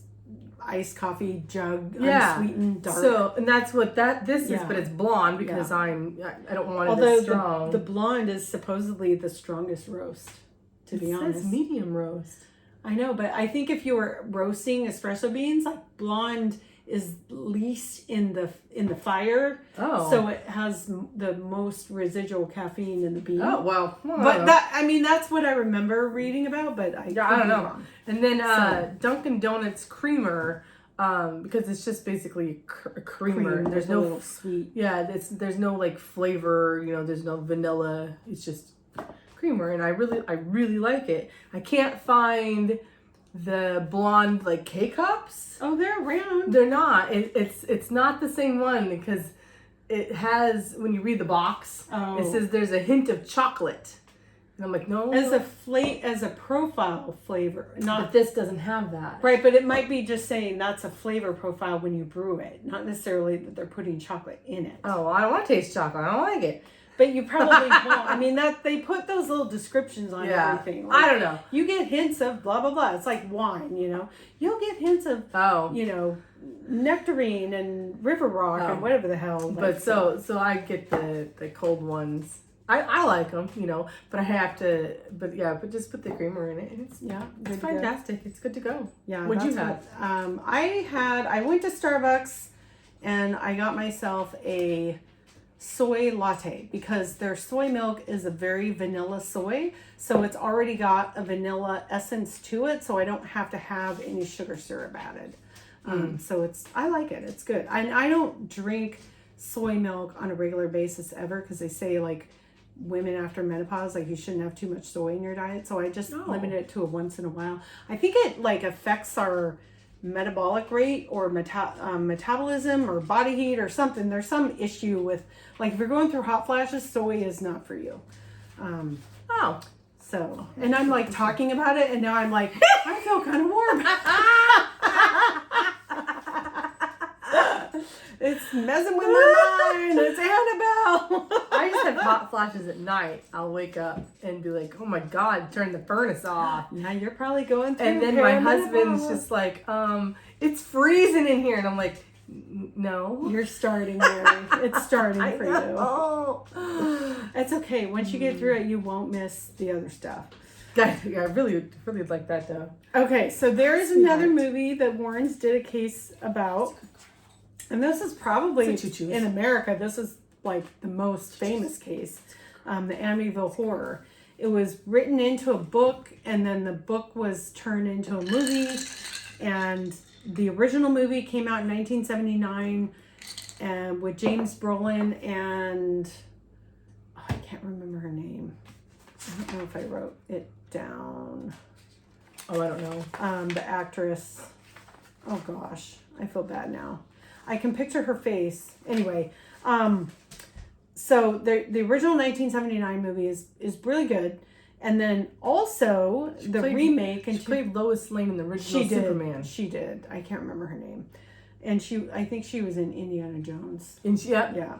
iced coffee jug, unsweetened dark. So, and that's what this is, but it's blonde because I don't want it as strong. The blonde is supposedly the strongest roast, to be honest. It says medium roast. I know, but I think if you were roasting espresso beans, like blonde is least in the fire. Oh. So it has the most residual caffeine in the bean. Oh, well. But that's what I remember reading about, but I don't know. Wrong. And then Dunkin' Donuts creamer, because it's just basically a creamer. There's no sweet. Yeah, there's no like flavor, there's no vanilla. It's just creamer, and I really like it. I can't find the blonde like K-cups. Oh, they're around. They're not. It's not the same one because it has, when you read the box, it says there's a hint of chocolate. And I'm like, no. As a profile flavor. But this doesn't have that. Right, but it might be just saying that's a flavor profile when you brew it. Not necessarily that they're putting chocolate in it. Oh, well, I don't want to taste chocolate. I don't like it. But you probably won't. I mean, that they put those little descriptions on everything. Like, I don't know. You get hints of blah, blah, blah. It's like wine, you know. You'll get hints of, you know, nectarine and river rock and whatever the hell. But so I get the cold ones. I like them, you know, but I have to, but just put the creamer in it. And it's fantastic. It's good to go. Yeah. What'd you have? I went to Starbucks and I got myself a soy latte because their soy milk is a very vanilla soy. So it's already got a vanilla essence to it. So I don't have to have any sugar syrup added. So I like it. It's good. I don't drink soy milk on a regular basis ever because they say like women after menopause, like you shouldn't have too much soy in your diet. So I just limit it to a once in a while. I think it like affects our metabolic rate or metabolism or body heat or something. There's some issue with like if you're going through hot flashes, soy is not for you. So, and I'm like talking about it and now I'm like, I feel kind of warm. It's messing with my mind. It's Annabelle. I just have hot flashes at night. I'll wake up and be like, oh my God, turn the furnace off. Now you're probably going through. And then my husband's just like, it's freezing in here. And I'm like, no. You're starting, Mary. It's starting for you. It's okay. Once you get through it, you won't miss the other stuff. I really like that though. Okay, so there is another movie that Warrens did a case about. And this is probably, in America, this is like the most famous case, the Amityville Horror. It was written into a book, and then the book was turned into a movie. And the original movie came out in 1979 with James Brolin and, I can't remember her name. I don't know if I wrote it down. Oh, I don't know. The actress. Oh, gosh. I feel bad now. I can picture her face. Anyway, so the original 1979 movie is really good. And then also the remake. And she played Lois Lane in the original Superman. She did. I can't remember her name. And I think she was in Indiana Jones. Yeah.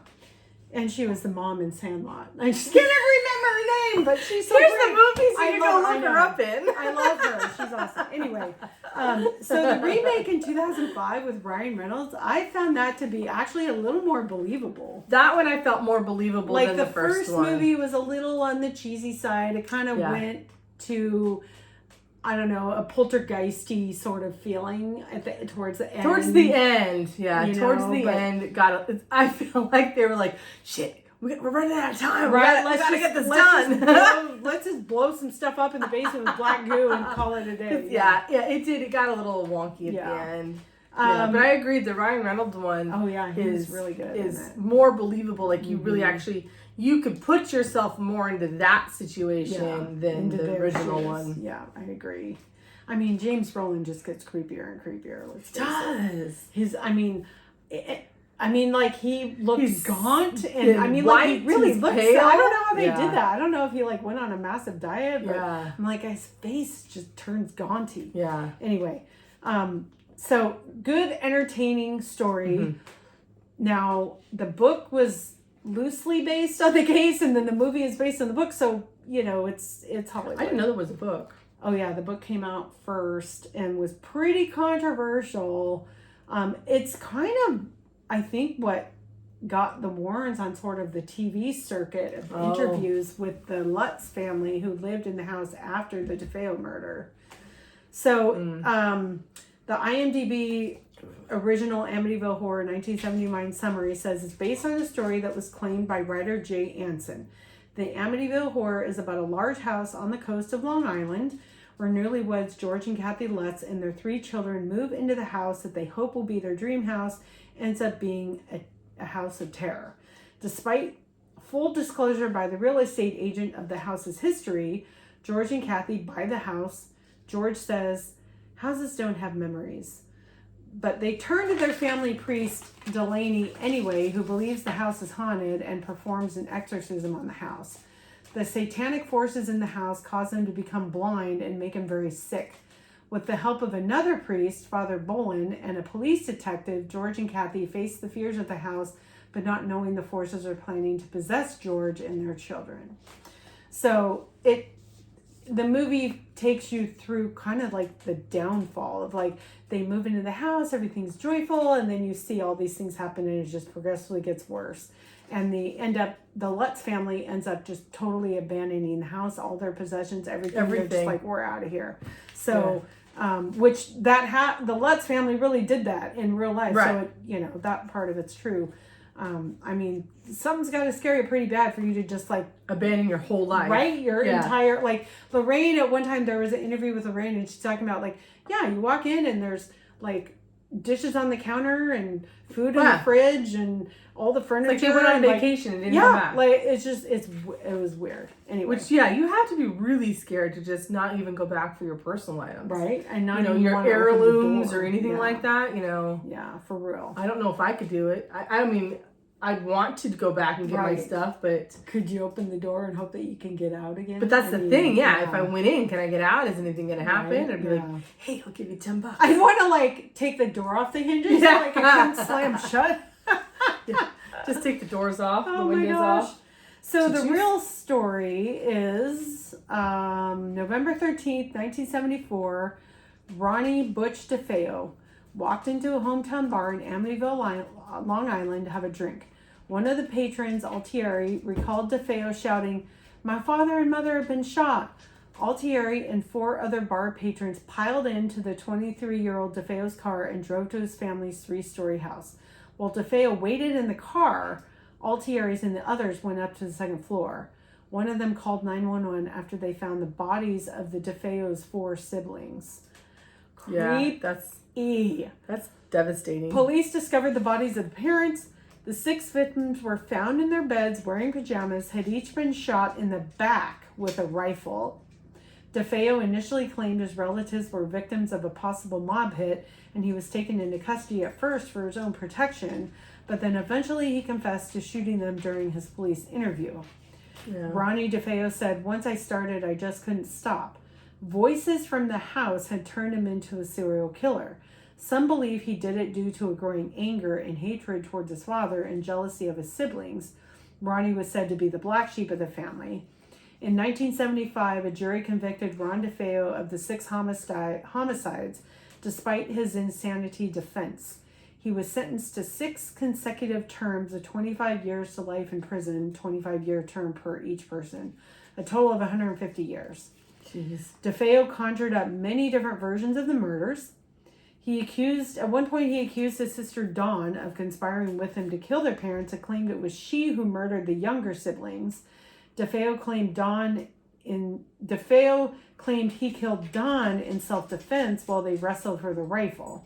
And she was the mom in Sandlot. I just can't remember her name, but she's so Here's great. the movies you go look her up in. I love her. She's awesome. Anyway, so the remake in 2005 with Ryan Reynolds, I found that to be actually a little more believable. That one I felt more believable than the first one. Like the first movie was a little on the cheesy side. It kind of went to, I don't know, a poltergeisty sort of feeling towards the end. Towards the end, I feel like they were like, shit, we're running out of time. Right, let's get this done. Let's just blow some stuff up in the basement with black goo and call it a day. Yeah, it did. It got a little wonky at the end. But I agree. The Ryan Reynolds one is really good. Is more believable. Like you really actually, you could put yourself more into that situation than the original one. Yeah, I agree. I mean, James Brolin just gets creepier and creepier. Like he looks gaunt, and I mean, like he really looks pale. I don't know how they did that. I don't know if he like went on a massive diet, but I'm like, his face just turns gaunty. Yeah. Anyway, so good, entertaining story. Mm-hmm. Now the book was loosely based on the case, and then the movie is based on the book. So you know, it's Hollywood. I didn't know there was a book. Oh yeah, the book came out first and was pretty controversial. It's kind of, I think, what got the Warrens on sort of the TV circuit of interviews with the Lutz family who lived in the house after the DeFeo murder. So the IMDb original Amityville Horror 1979 summary says it's based on a story that was claimed by writer Jay Anson. The Amityville Horror is about a large house on the coast of Long Island where newlyweds George and Kathy Lutz and their 3 children move into the house that they hope will be their dream house, ends up being a house of terror. Despite full disclosure by the real estate agent of the house's history, George and Kathy buy the house. George says, houses don't have memories. But they turn to their family priest, Delaney, anyway, who believes the house is haunted and performs an exorcism on the house. The satanic forces in the house cause him to become blind and make him very sick. With the help of another priest, Father Bolin, and a police detective, George and Kathy face the fears of the house, but not knowing the forces are planning to possess George and their children. So the movie takes you through kind of like the downfall of like they move into the house, everything's joyful, and then you see all these things happen and it just progressively gets worse. And the Lutz family ends up just totally abandoning the house, all their possessions, everything. They're just like, we're out of here. So, which the Lutz family really did that in real life. Right. So, that part of it's true. I mean, something's got to scare you pretty bad for you to just like abandon your whole life, right? Your entire, like Lorraine, at one time there was an interview with Lorraine and she's talking about like, you walk in and there's like dishes on the counter and food in the fridge and all the furniture. It's like they went on vacation and didn't come back. Like it was weird. Anyway. Which, you have to be really scared to just not even go back for your personal items. Right. And not even your heirlooms or anything like that, Yeah, for real. I don't know if I could do it. I mean, I'd want to go back and get my stuff, but... Could you open the door and hope that you can get out again? But that's the thing, If I went in, can I get out? Is anything going to happen? I'd be like, hey, I'll give you $10. I'd want to, like, take the door off the hinges so like, I couldn't slam shut. Just take the doors off, the windows off. So the real story is November 13th, 1974, Ronnie Butch DeFeo walked into a hometown bar in Amityville, Long Island to have a drink. One of the patrons, Altieri, recalled DeFeo shouting, "My father and mother have been shot." Altieri and 4 other bar patrons piled into the 23-year-old DeFeo's car and drove to his family's 3-story house. While DeFeo waited in the car, Altieri's and the others went up to the 2nd floor. One of them called 911 after they found the bodies of the DeFeo's 4 siblings. That's devastating. Police discovered the bodies of the parents. The 6 victims were found in their beds wearing pajamas, had each been shot in the back with a rifle. DeFeo initially claimed his relatives were victims of a possible mob hit, and he was taken into custody at first for his own protection, but then eventually he confessed to shooting them during his police interview. Ronnie DeFeo said, "Once I started, I just couldn't stop. Voices from the house had turned him into a serial killer. Some believe he did it due to a growing anger and hatred towards his father and jealousy of his siblings. Ronnie was said to be the black sheep of the family. In 1975, a jury convicted Ron DeFeo of the 6 homicides, despite his insanity defense. He was sentenced to 6 consecutive terms of 25 years to life in prison, 25-year term per each person, a total of 150 years. Jeez. DeFeo conjured up many different versions of the murders. At one point he accused his sister Dawn of conspiring with him to kill their parents and claimed it was she who murdered the younger siblings. DeFeo claimed he killed Dawn in self-defense while they wrestled for the rifle.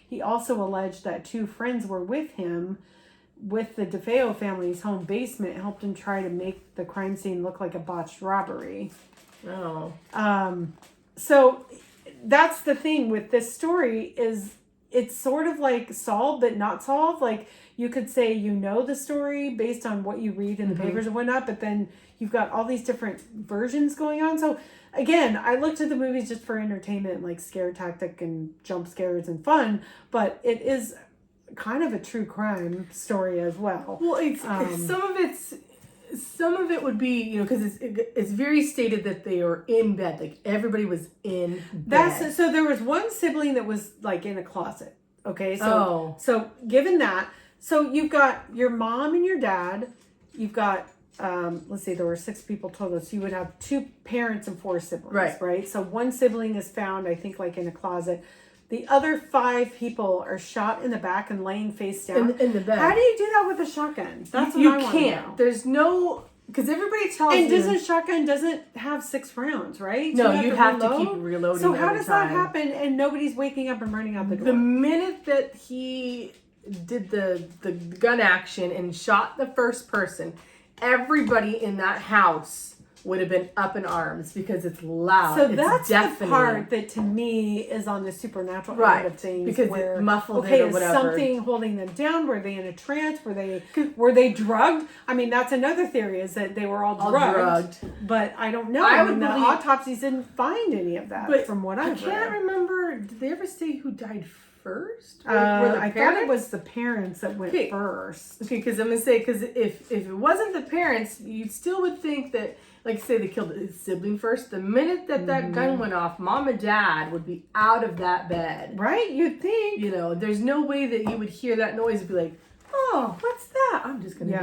He also alleged that 2 friends were with him with the DeFeo family's home basement, helped him try to make the crime scene look like a botched robbery. Oh. So that's the thing with this story is it's sort of like solved but not solved. Like you could say the story based on what you read in the papers and whatnot, but then you've got all these different versions going on. So again, I looked at the movies just for entertainment, like scare tactic and jump scares and fun, but it is kind of a true crime story as well. Well, it's some of it would be, because it's very stated that they are in bed. Like, everybody was in bed. So there was one sibling that was, like, in a closet. Okay? So given that, so you've got your mom and your dad. You've got, let's see, there were 6 people total. So you would have 2 parents and 4 siblings. Right? So one sibling is found, I think, like, in a closet. The other 5 people are shot in the back and laying face down. In the bed. How do you do that with a shotgun? That's what I want to know. You can't. There's no... Because everybody tells you... And shotgun doesn't have 6 rounds, right? No, you have to keep reloading. So how does that happen and nobody's waking up and running out the door? The minute that he did the gun action and shot the first person, everybody in that house would have been up in arms because it's loud. So it's that's deafening. the part that to me is on the supernatural right. end of things. Because where, it muffled okay, it or is whatever. something holding them down? Were they in a trance? Were they drugged? I mean, that's another theory, is that they were all drugged. But I don't know. I mean, the autopsies didn't find any of that, but from what I've read. I can't remember. Did they ever say who died first? I thought it was the parents that went first. Okay, because I'm going to say, because if it wasn't the parents, you still would think that, like say they killed his sibling first. The minute that gun went off, mom and dad would be out of that bed. Right? You'd think. You know, there's no way that you would hear that noise and be like, oh, what's that? I'm just gonna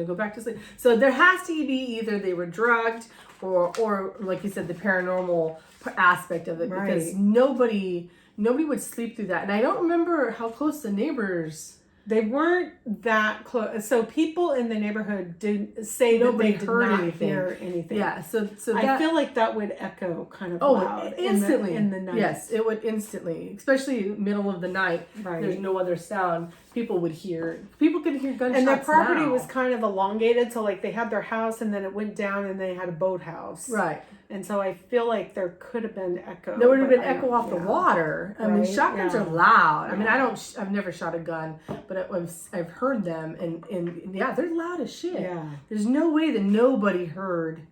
go back to sleep. So there has to be either they were drugged or like you said, the paranormal aspect of it, because nobody would sleep through that. And I don't remember how close the neighbors. They weren't that close. So people in the neighborhood didn't say that they did not hear anything. Yeah, so I feel like that would echo kind of loud instantly in the night. Yes, it would instantly, especially middle of the night. Right. There's no other sound. People could hear gunshots. And their property was kind of elongated, so like they had their house and then it went down and they had a boathouse. Right. And so I feel like there could have been echo. There would have been echo off the water. I mean, shotguns are loud. I mean, I've never shot a gun, but I've heard them, and they're loud as shit. Yeah. There's no way that nobody heard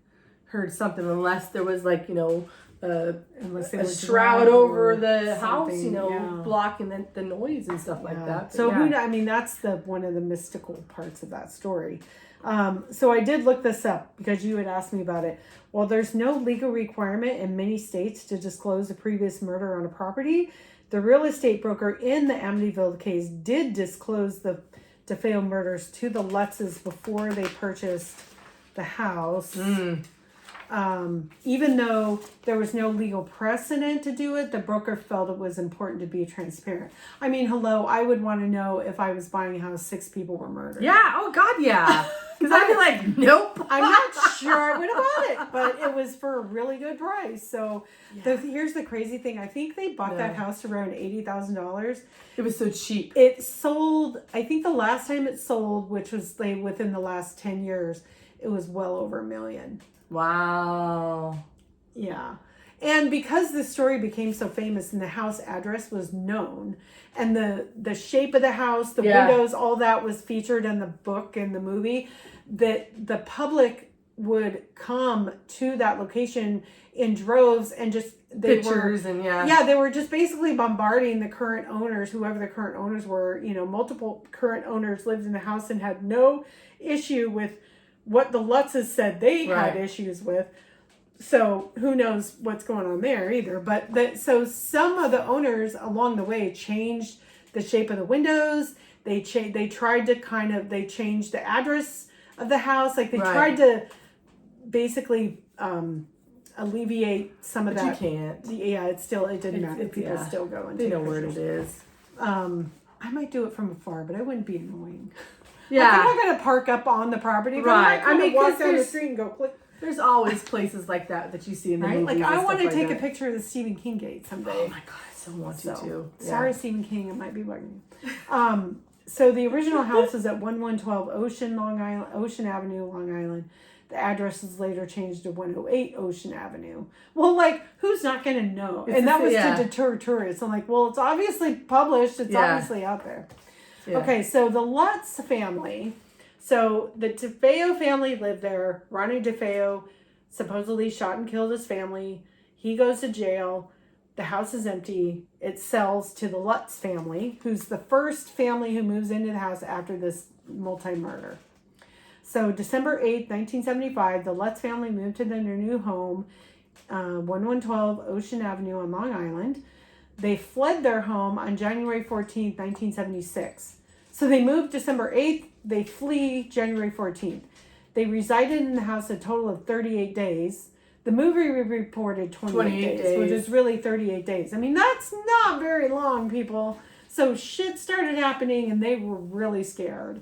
something unless there was like, unless a shroud over the house, blocking the noise and stuff like that. But so that's one of the mystical parts of that story. So I did look this up because you had asked me about it. While there's no legal requirement in many states to disclose a previous murder on a property, the real estate broker in the Amityville case did disclose the DeFeo murders to the Lutzes before they purchased the house. Even though there was no legal precedent to do it, the broker felt it was important to be transparent. I mean, hello, I would want to know if I was buying a house, 6 people were murdered. Yeah, oh God, yeah. Because I'd be like, nope. I'm not sure I would have bought it, but it was for a really good price. So here's the crazy thing. I think they bought that house around $80,000. It was so cheap. It sold, I think the last time it sold, which was within the last 10 years, it was well over $1 million. Wow. Yeah. And because the story became so famous and the house address was known and the shape of the house, the windows, all that was featured in the book and the movie, that the public would come to that location in droves and just they were just basically bombarding the current owners, whoever the current owners were. Multiple current owners lived in the house and had no issue with what the Lutzes said they had issues with. So who knows what's going on there either. But so some of the owners along the way changed the shape of the windows. They changed the address of the house. Like they tried to basically alleviate some of that. You can't. Yeah, it didn't matter. People still go and they take know pictures. where it is. I might do it from afar, but I wouldn't be annoying. Yeah. I'm not going to park up on the property. But I mean, walk down the street and go click. There's always places like that you see in the movies. Like I want to take a picture of the Stephen King gate someday. Oh my God, I so want to too. Sorry, Stephen King, it might be bugging. So the original house is at 1112 Ocean Avenue, Long Island. The address was later changed to 108 Ocean Avenue. Well, who's not going to know? And that was to deter tourists. I'm like, well, it's obviously published. It's obviously out there. Yeah. Okay, so the Lutz family. So the DeFeo family lived there. Ronnie DeFeo supposedly shot and killed his family. He goes to jail. The house is empty. It sells to the Lutz family, who's the first family who moves into the house after this multi-murder. So December 8th, 1975, the Lutz family moved to their new home, 1112 Ocean Avenue on Long Island. They fled their home on January 14th, 1976. So they moved December 8th. They flee January 14th. They resided in the house a total of 38 days. The movie reported 28 days, which is really 38 days. I mean, that's not very long, people. So shit started happening and they were really scared.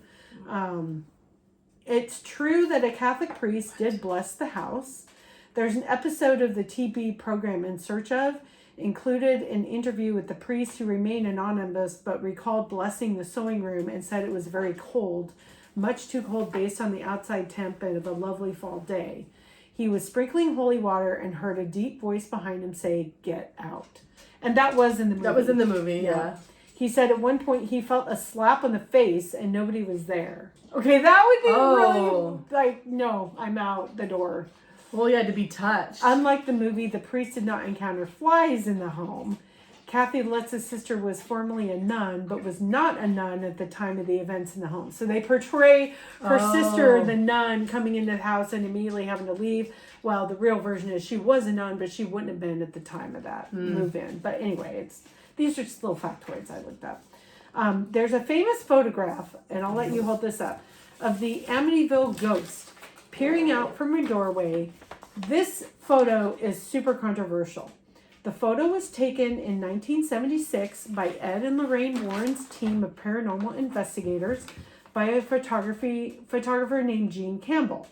It's true that a Catholic priest did bless the house. There's an episode of the TV program In Search Of, included an interview with the priest who remained anonymous but recalled blessing the sewing room and said it was very cold, much too cold based on the outside temp of a lovely fall day. He was sprinkling holy water and heard a deep voice behind him say, "Get out." And that was in the movie. That was in the movie, yeah. He said at one point he felt a slap on the face and nobody was there. Okay, that would be really, like, no, I'm out the door. Well, you had to be touched. Unlike the movie, the priest did not encounter flies in the home. Kathy Lutz's sister was formerly a nun, but was not a nun at the time of the events in the home. So they portray her sister, the nun, coming into the house and immediately having to leave. Well, the real version is she was a nun, but she wouldn't have been at the time of that move-in. But anyway, these are just little factoids I looked up. There's a famous photograph, and I'll let you hold this up, of the Amityville ghost peering out from a doorway. This photo is super controversial. The photo was taken in 1976 by Ed and Lorraine Warren's team of paranormal investigators by a photographer named Gene Campbell.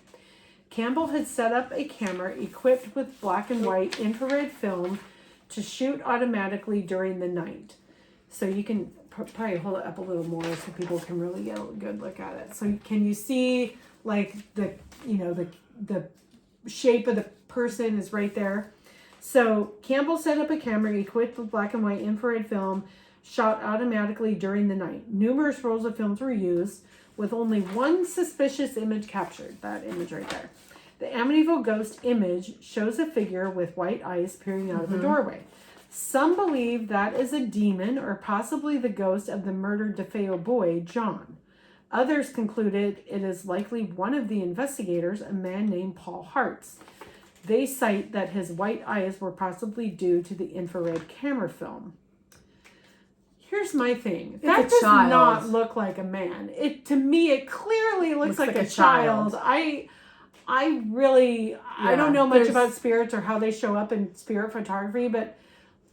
Campbell had set up a camera equipped with black and white infrared film to shoot automatically during the night. So you can probably hold it up a little more so people can really get a good look at it. So can you see, like, the shape of the person is right there? So Campbell set up a camera equipped with black and white infrared film, shot automatically during the night. Numerous rolls of films were used, with only one suspicious image captured. That image right there. The Amityville ghost image shows a figure with white eyes peering out of the doorway. Some believe that is a demon or possibly the ghost of the murdered DeFeo boy, John. Others concluded it is likely one of the investigators, a man named Paul Hartz. They cite that his white eyes were possibly due to the infrared camera film. Here's my thing. That does not look like a man. To me, it clearly looks like a child. I don't know much about spirits or how they show up in spirit photography, but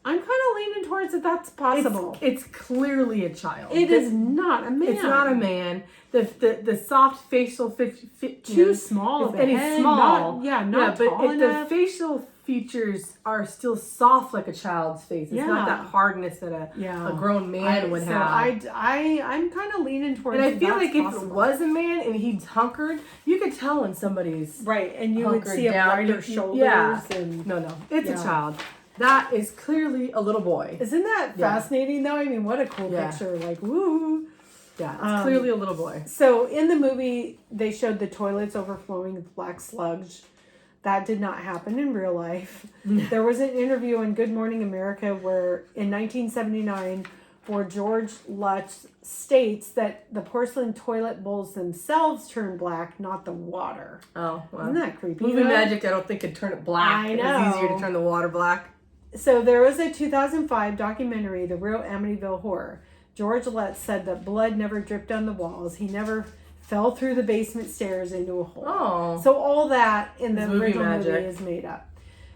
I'm kind of leaning towards that's possible. It's clearly a child. It is not a man. It's not a man. The soft facial too small of a head. Small. Not tall enough. The facial features are still soft like a child's face. It's not that hardness that a grown man would have. I'm kind of leaning towards. And I feel like if it was a man and he's hunkered, you could tell when somebody's right, and you would see a brighter shoulders. Yeah. No, it's a child. That is clearly a little boy. Isn't that fascinating, though? I mean, what a cool picture. Like, woo. Yeah, it's clearly a little boy. So, in the movie, they showed the toilets overflowing with black sludge. That did not happen in real life. There was an interview in Good Morning America where, in 1979, where George Lutz states that the porcelain toilet bowls themselves turn black, not the water. Oh, wow. Isn't that creepy? Movie magic, I don't think could turn it black. I know. It's easier to turn the water black. So there was a 2005 documentary, The Real Amityville Horror. George Lutz said that blood never dripped on the walls. He never fell through the basement stairs into a hole. Oh. So all that in the original movie is made up.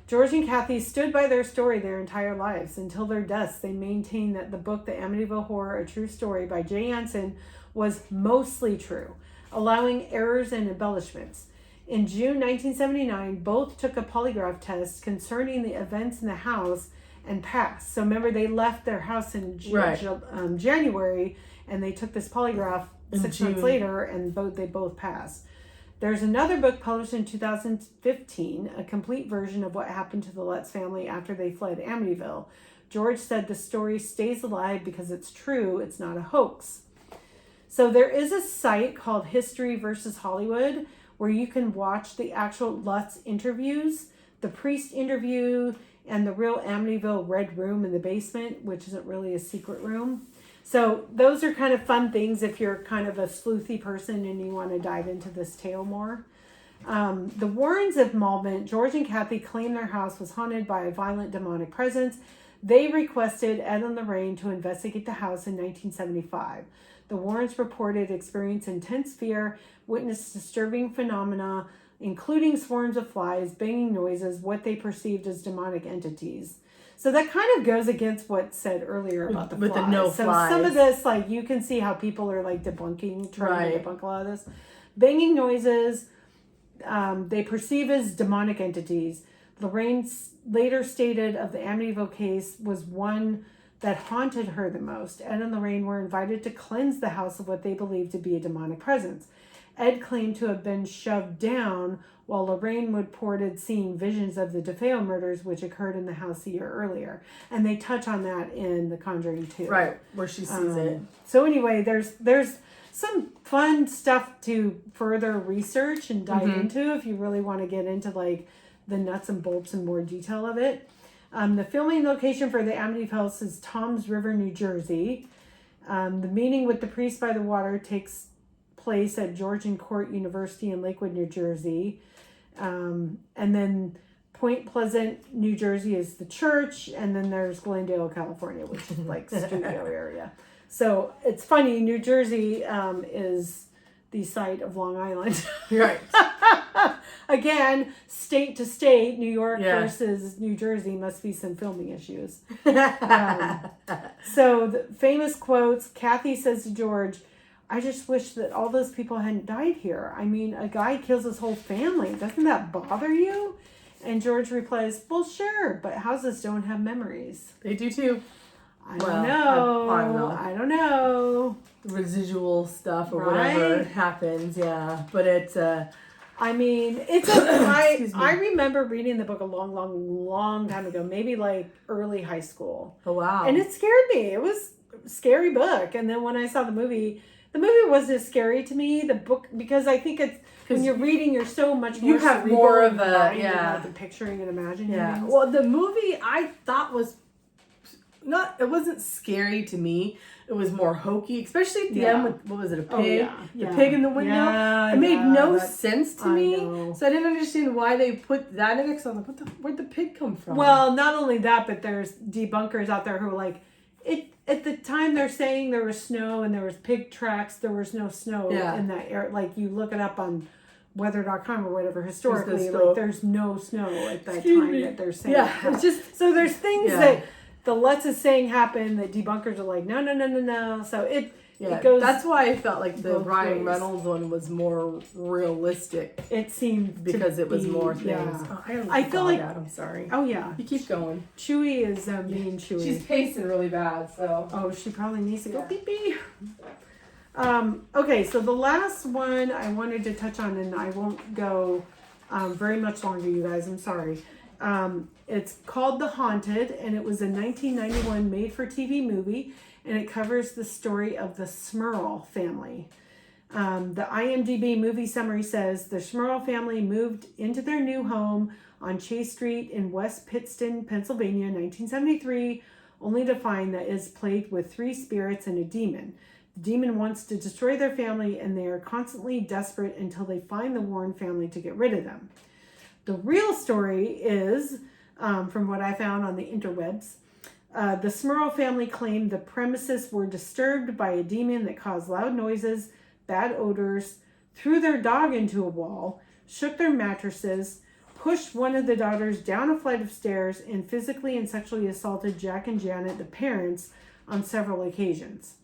George and Kathy stood by their story their entire lives. Until their deaths, they maintained that the book, The Amityville Horror, A True Story by Jay Anson, was mostly true, allowing errors and embellishments. In June 1979, both took a polygraph test concerning the events in the house and passed. So remember, they left their house in January, and they took this polygraph 6 months later, and they both passed. There's another book published in 2015, a complete version of what happened to the Lutz family after they fled Amityville. George said the story stays alive because it's true, it's not a hoax. So there is a site called History versus Hollywood where you can watch the actual Lutz interviews, the priest interview, and the real Amityville Red Room in the basement, which isn't really a secret room. So those are kind of fun things if you're kind of a sleuthy person and you want to dive into this tale more. The Warrens' involvement, George and Kathy claimed their house was haunted by a violent demonic presence. They requested Ed and Lorraine to investigate the house in 1975. The Warrens reported experiencing intense fear, witnessed disturbing phenomena, including swarms of flies, banging noises, what they perceived as demonic entities. So that kind of goes against what said earlier about the flies. With the no flies. So some of this, like, you can see how people are like trying to debunk a lot of this. Banging noises, they perceive as demonic entities. Lorraine later stated of the Amityville case was one that haunted her the most. Ed and Lorraine were invited to cleanse the house of what they believed to be a demonic presence. Ed claimed to have been shoved down, while Lorraine reported seeing visions of the DeFeo murders, which occurred in the house a year earlier. And they touch on that in The Conjuring 2. Right, where she sees it. So anyway, there's some fun stuff to further research and dive into if you really want to get into like the nuts and bolts and more detail of it. The filming location for the Amityville house is Toms River, New Jersey. The meeting with the priest by the water takes place at Georgian Court University in Lakewood, New Jersey. And then Point Pleasant, New Jersey is the church. And then there's Glendale, California, which is like studio area. So it's funny, New Jersey is the site of Long Island. Right. Again, state to state, New York versus New Jersey must be some filming issues. So the famous quotes, Kathy says to George, I just wish that all those people hadn't died here. I mean, a guy kills his whole family. Doesn't that bother you? And George replies, well, sure, but houses don't have memories. They do too. I don't know. I don't know. Residual stuff or whatever happens, yeah. But it's I mean, it's I remember reading the book a long time ago, maybe like early high school. Oh wow. And it scared me. It was a scary book. And then when I saw the movie wasn't as scary to me. The book, because I think it's when you're reading, you're so much more. You have more of a the picturing and imagining. Yeah. Well, the movie I thought was it wasn't scary to me. It was more hokey, especially at the end with, what was it, a pig? The pig in the window. Yeah, it made no sense to me. So I didn't understand why they put that in it. So I was like, where'd the pig come from? Well, not only that, but there's debunkers out there who are like, at the time they're saying there was snow and there was pig tracks, there was no snow in that area. Like you look it up on weather.com or whatever, historically, like there's no snow at that time that they're saying. Yeah, it's just, so there's things that the let's us saying happen that debunkers are like, no. So it goes. That's why I felt like the Ryan Reynolds one was more realistic. It seemed because it was more things. Yeah. Oh, I feel like I'm sorry. Oh yeah, you keep going. Chewy is being Chewy. She's pacing really bad, so. Oh, she probably needs to go pee pee. Okay, so the last one I wanted to touch on, and I won't go very much longer, you guys. I'm sorry. It's called The Haunted, and it was a 1991 made-for-TV movie, and it covers the story of the Smurl family. The IMDb movie summary says, the Smurl family moved into their new home on Chase Street in West Pittston, Pennsylvania in 1973, only to find that it is plagued with 3 spirits and a demon. The demon wants to destroy their family, and they are constantly desperate until they find the Warren family to get rid of them. The real story is, from what I found on the interwebs, the Smurl family claimed the premises were disturbed by a demon that caused loud noises, bad odors, threw their dog into a wall, shook their mattresses, pushed one of the daughters down a flight of stairs, and physically and sexually assaulted Jack and Janet, the parents, on several occasions.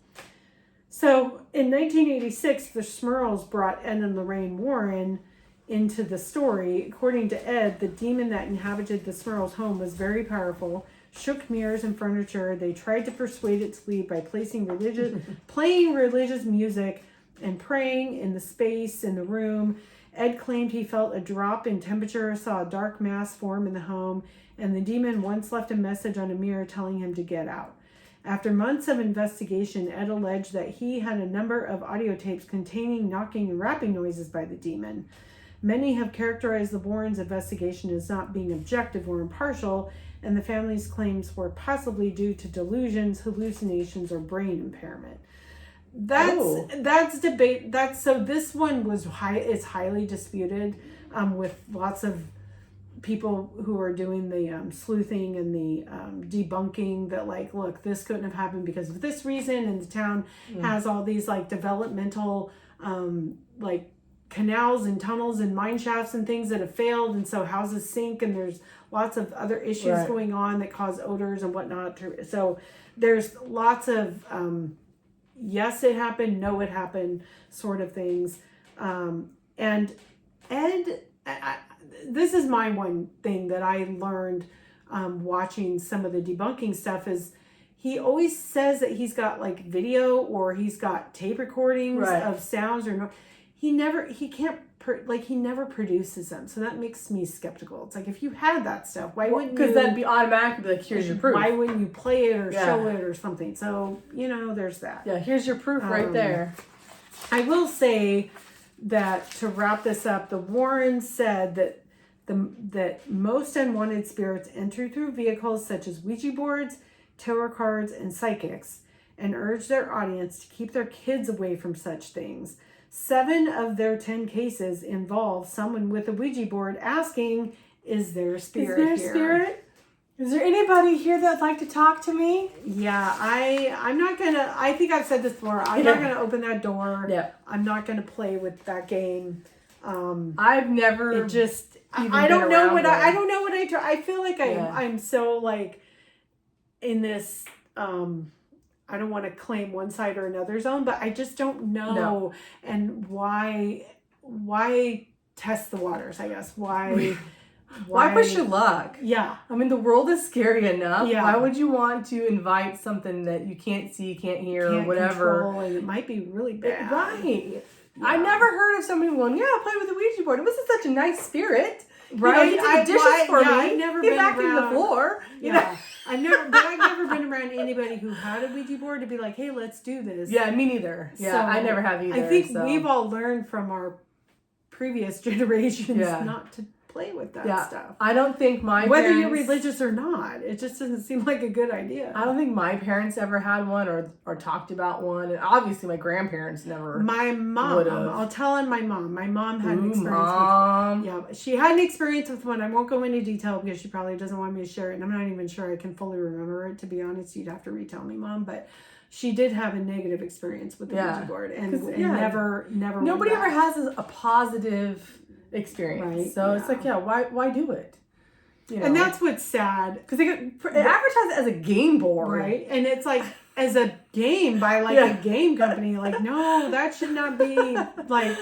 So in 1986, the Smurls brought Ed and Lorraine Warren into the story. According to Ed, the demon that inhabited the Smurls' home was very powerful, shook mirrors and furniture. They tried to persuade it to leave by playing religious music and praying in the space in the room. Ed claimed he felt a drop in temperature, saw a dark mass form in the home, and the demon once left a message on a mirror telling him to get out. After months of investigation, Ed alleged that he had a number of audio tapes containing knocking and rapping noises by the demon. Many have characterized the Warrens' investigation as not being objective or impartial, and the family's claims were possibly due to delusions, hallucinations, or brain impairment. That's debate. So this one is highly disputed, with lots of people who are doing the sleuthing and the debunking that, like, look, this couldn't have happened because of this reason, and the town has all these like developmental like canals and tunnels and mine shafts and things that have failed, and so houses sink, and there's lots of other issues going on that cause odors and whatnot. So there's lots of yes, it happened, no, it happened sort of things. And Ed, this is my one thing that I learned watching some of the debunking stuff is he always says that he's got like video or he's got tape recordings of sounds or no. He never produces them. So that makes me skeptical. It's like, if you had that stuff, why wouldn't you? Because that'd be automatically like, here's your proof. Why wouldn't you play it or show it or something? So, there's that. Yeah, here's your proof right there. I will say that to wrap this up, the Warrens said that that most unwanted spirits enter through vehicles such as Ouija boards, tarot cards, and psychics, and urge their audience to keep their kids away from such things. 7 of their 10 cases involve someone with a Ouija board asking, is there a spirit here? Is there anybody here that'd like to talk to me? Yeah, I'm not gonna, I think I've said this before, I'm not gonna open that door. Yeah. I'm not gonna play with that game. I've never I don't know what I try. I feel like I'm so like in this, I don't want to claim one side or another zone, but I just don't know. No. And why test the waters, I guess. Why push your luck? Yeah. I mean, the world is scary enough. Yeah. Why would you want to invite something that you can't see, can't hear, or whatever? Control, and it might be really bad. Right. Yeah. I never heard of somebody going, I played with a Ouija board. It was such a nice spirit. Right. He did the dishes for me. I've never been vacuumed the floor. Yeah. I've never been around anybody who had a Ouija board to be like, hey, let's do this. Yeah, me neither. Yeah, so, I never have either. I think we've all learned from our previous generations not to play with that stuff. I don't think whether you're religious or not, it just doesn't seem like a good idea. I don't think my parents ever had one or talked about one, and obviously my grandparents never. My mom, would've. I'll tell on my mom. My mom had an experience with one. Yeah, she had an experience with one. I won't go into detail because she probably doesn't want me to share it, and I'm not even sure I can fully remember it, to be honest. You'd have to retell me, Mom, but she did have a negative experience with the Ouija board, and never. Nobody ever has a positive experience, right? So it's like, why do it? And that's what's sad, because they advertise it as a game board, right? And it's like as a game by like a game company. Like, no, that should not be like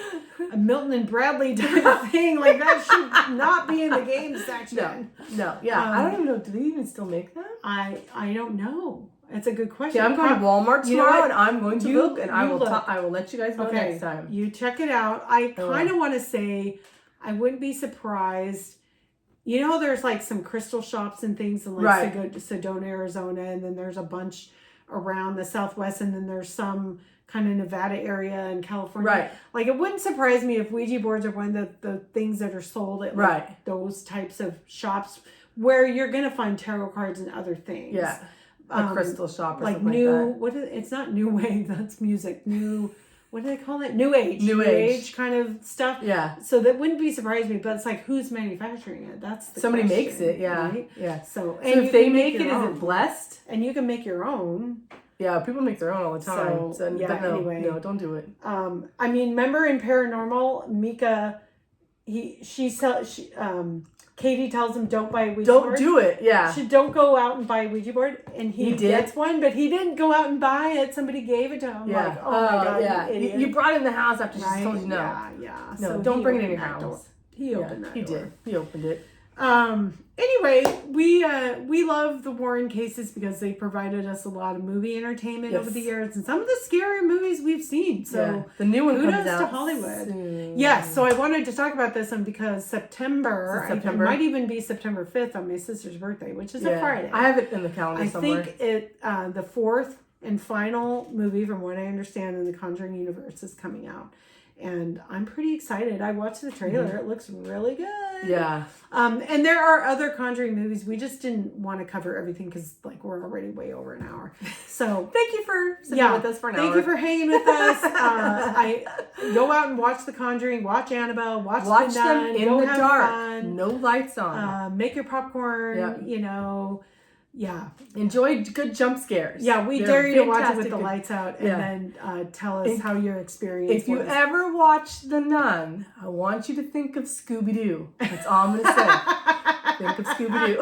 a Milton and Bradley type of thing. Like, that should not be in the game section. No, I don't even know. Do they even still make that? I don't know. It's a good question. Yeah, I'm going to Walmart tomorrow, and I'm going to look, and I will let you guys know next time. You check it out. I kind of want to say, I wouldn't be surprised. There's like some crystal shops and things in like Sedona, Arizona, and then there's a bunch around the Southwest, and then there's some kind of Nevada area in California. Right. Like, it wouldn't surprise me if Ouija boards are one of the things that are sold at like those types of shops where you're going to find tarot cards and other things. Yeah. A crystal shop or like something new, like that. It's not new wave, that's music. What do they call it? New age kind of stuff. Yeah. So that wouldn't be surprising me, but it's like, who's manufacturing it? That's the Somebody question, makes it, right? Yeah. So if they make it, is it blessed? And you can make your own. Yeah, people make their own all the time. Anyway. No, don't do it. I mean, remember in Paranormal, Mika, Katie tells him, don't buy a Ouija board. Don't do it, yeah. Don't go out and buy a Ouija board. And he gets one, but he didn't go out and buy it. Somebody gave it to him. Yeah. Like, oh my God, you idiot. You brought it in the house after she told you no. Yeah. No, so don't bring it in your house. He opened that door. He did. He opened it. Anyway, we love the Warren cases because they provided us a lot of movie entertainment over the years, and some of the scarier movies we've seen. So the new one kudos comes out to Hollywood. Soon. Yes, so I wanted to talk about this one because September. It might even be September 5th on my sister's birthday, which is a Friday. I have it in the calendar somewhere. I think the fourth and final movie, from what I understand, in the Conjuring universe is coming out. And I'm pretty excited. I watched the trailer. Mm-hmm. It looks really good. Yeah. And there are other Conjuring movies. We just didn't want to cover everything because, like, we're already way over an hour. So thank you for sitting with us for an hour. Thank you for hanging with us. I go out and watch The Conjuring. Watch Annabelle. Watch them in the dark. Fun. No lights on. Make your popcorn. Yeah. Enjoy good jump scares. Yeah, we dare you to watch it with the lights out and then tell us how your experience was. If you ever watch The Nun, I want you to think of Scooby-Doo. That's all I'm going to say. Think of Scooby-Doo.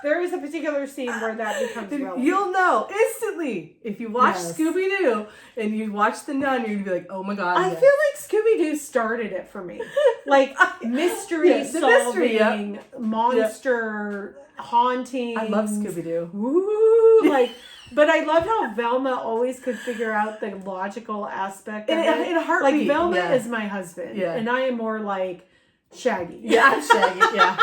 There is a particular scene where that becomes relevant. You'll know instantly if you watch Scooby-Doo and you watch The Nun. You're gonna be like, "Oh my god!" I feel like Scooby-Doo started it for me, like mystery solving, monster haunting. I love Scooby-Doo. Woo! Like, but I loved how Velma always could figure out the logical aspect of it. In a heartbeat. Like Velma is my husband, and I am more like Shaggy. Yeah, I'm Shaggy. Yeah.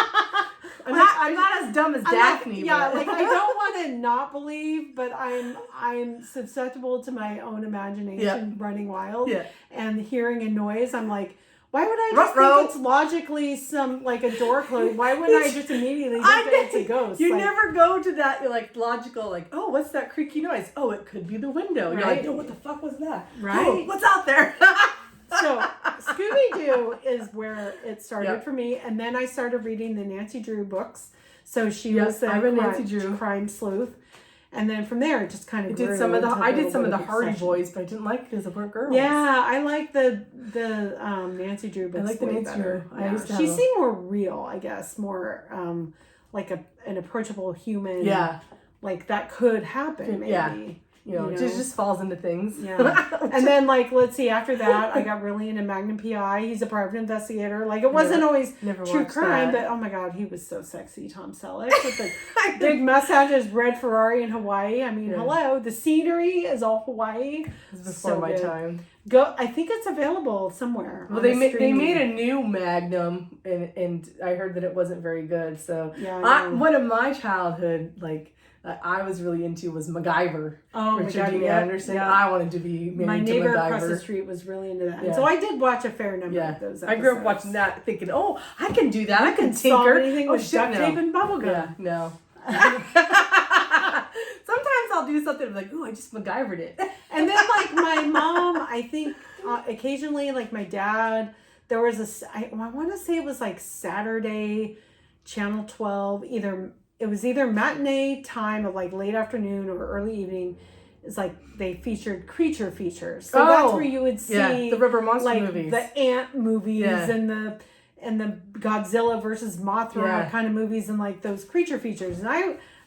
I'm not as dumb as Daphne. Like I don't want to not believe, but I'm susceptible to my own imagination running wild and hearing a noise. I'm like, why would I just think it's logically like a door closed? Why wouldn't I just immediately think that it's a ghost? You never go to that logical oh, what's that creaky noise? Oh, it could be the window. You're like, oh, what the fuck was that? Right. Oh, what's out there? So Scooby-Doo is where it started for me, and then I started reading the Nancy Drew books. So she was the crime sleuth, and then from there it just kind of grew. I did some of the Hardy Boys, but I didn't like it because of weren't girls. Yeah, I like the Nancy Drew books. I like the Nancy Drew. She seemed more real, I guess, more like an approachable human. Yeah, like that could happen. Maybe. Yeah. You know, it just falls into things. Yeah. And then, let's see, after that, I got really into Magnum P.I. He's a private investigator. Like, it wasn't always true crime, but oh my God, he was so sexy, Tom Selleck. With the big mustaches, red Ferrari in Hawaii. I mean, hello. The scenery is all Hawaii. It was before my time. I think it's available somewhere. Well, they made a new Magnum, and I heard that it wasn't very good. So, one of my childhood, I was really into was MacGyver. Oh, Richard Dean Anderson. Yeah. I wanted to be married to MacGyver. My neighbor across the street was really into that. And so I did watch a fair number of those episodes. I grew up watching that thinking, oh, I can do that. I can tinker. Anything with duct tape and bubblegum. Yeah, no. Sometimes I'll do something I'm like, ooh, I just MacGyvered it. And then my mom, I think occasionally my dad, there was I want to say it was Saturday, Channel 12, it was either matinee time of late afternoon or early evening. It's they featured creature features. So that's where you would see the Rubber Monster movies, the ant movies, and the Godzilla versus Mothra kind of movies, and those creature features.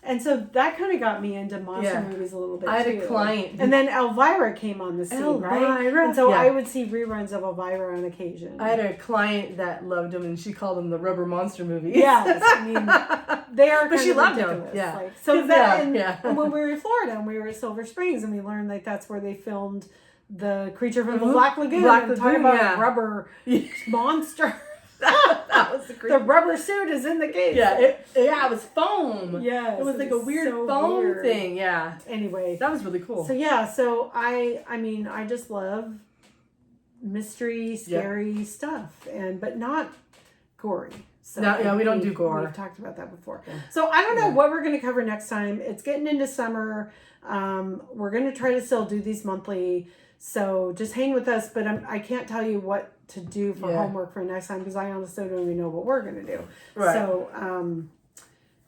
And so that kind of got me into monster movies a little bit. I had a client. And then Elvira came on the scene, right? And so I would see reruns of Elvira on occasion. I had a client that loved them, and she called them the Rubber Monster movies. Yes, I mean, they are but she loved ridiculous. them. Yeah. And when we were in Florida and we were at Silver Springs, and we learned that's where they filmed the Creature from the Black Lagoon. Talking about rubber monster. That was the rubber suit is in the case. Yeah, it was foam. Yeah, it was a weird foam thing. Yeah. Anyway, that was really cool. So I mean I just love mystery, scary stuff, but not gory. So we don't do gore. We've talked about that before. Yeah. So I don't know what we're going to cover next time. It's getting into summer. We're going to try to still do these monthly. So just hang with us, but I can't tell you what to do for homework for next time because I honestly don't even know what we're going to do. Right. So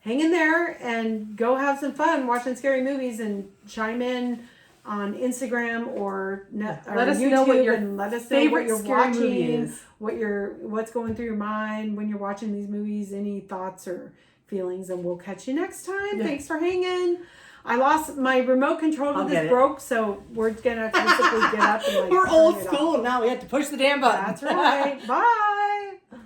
hang in there and go have some fun watching scary movies and chime in on Instagram or let us YouTube know what your and let us know what you're watching, is. what's going through your mind when you're watching these movies, any thoughts or feelings, and we'll catch you next time. Thanks for hanging. I lost my remote control to this broke, so we're gonna have to physically get up and we're old school now. We have to push the damn button. That's right. Bye.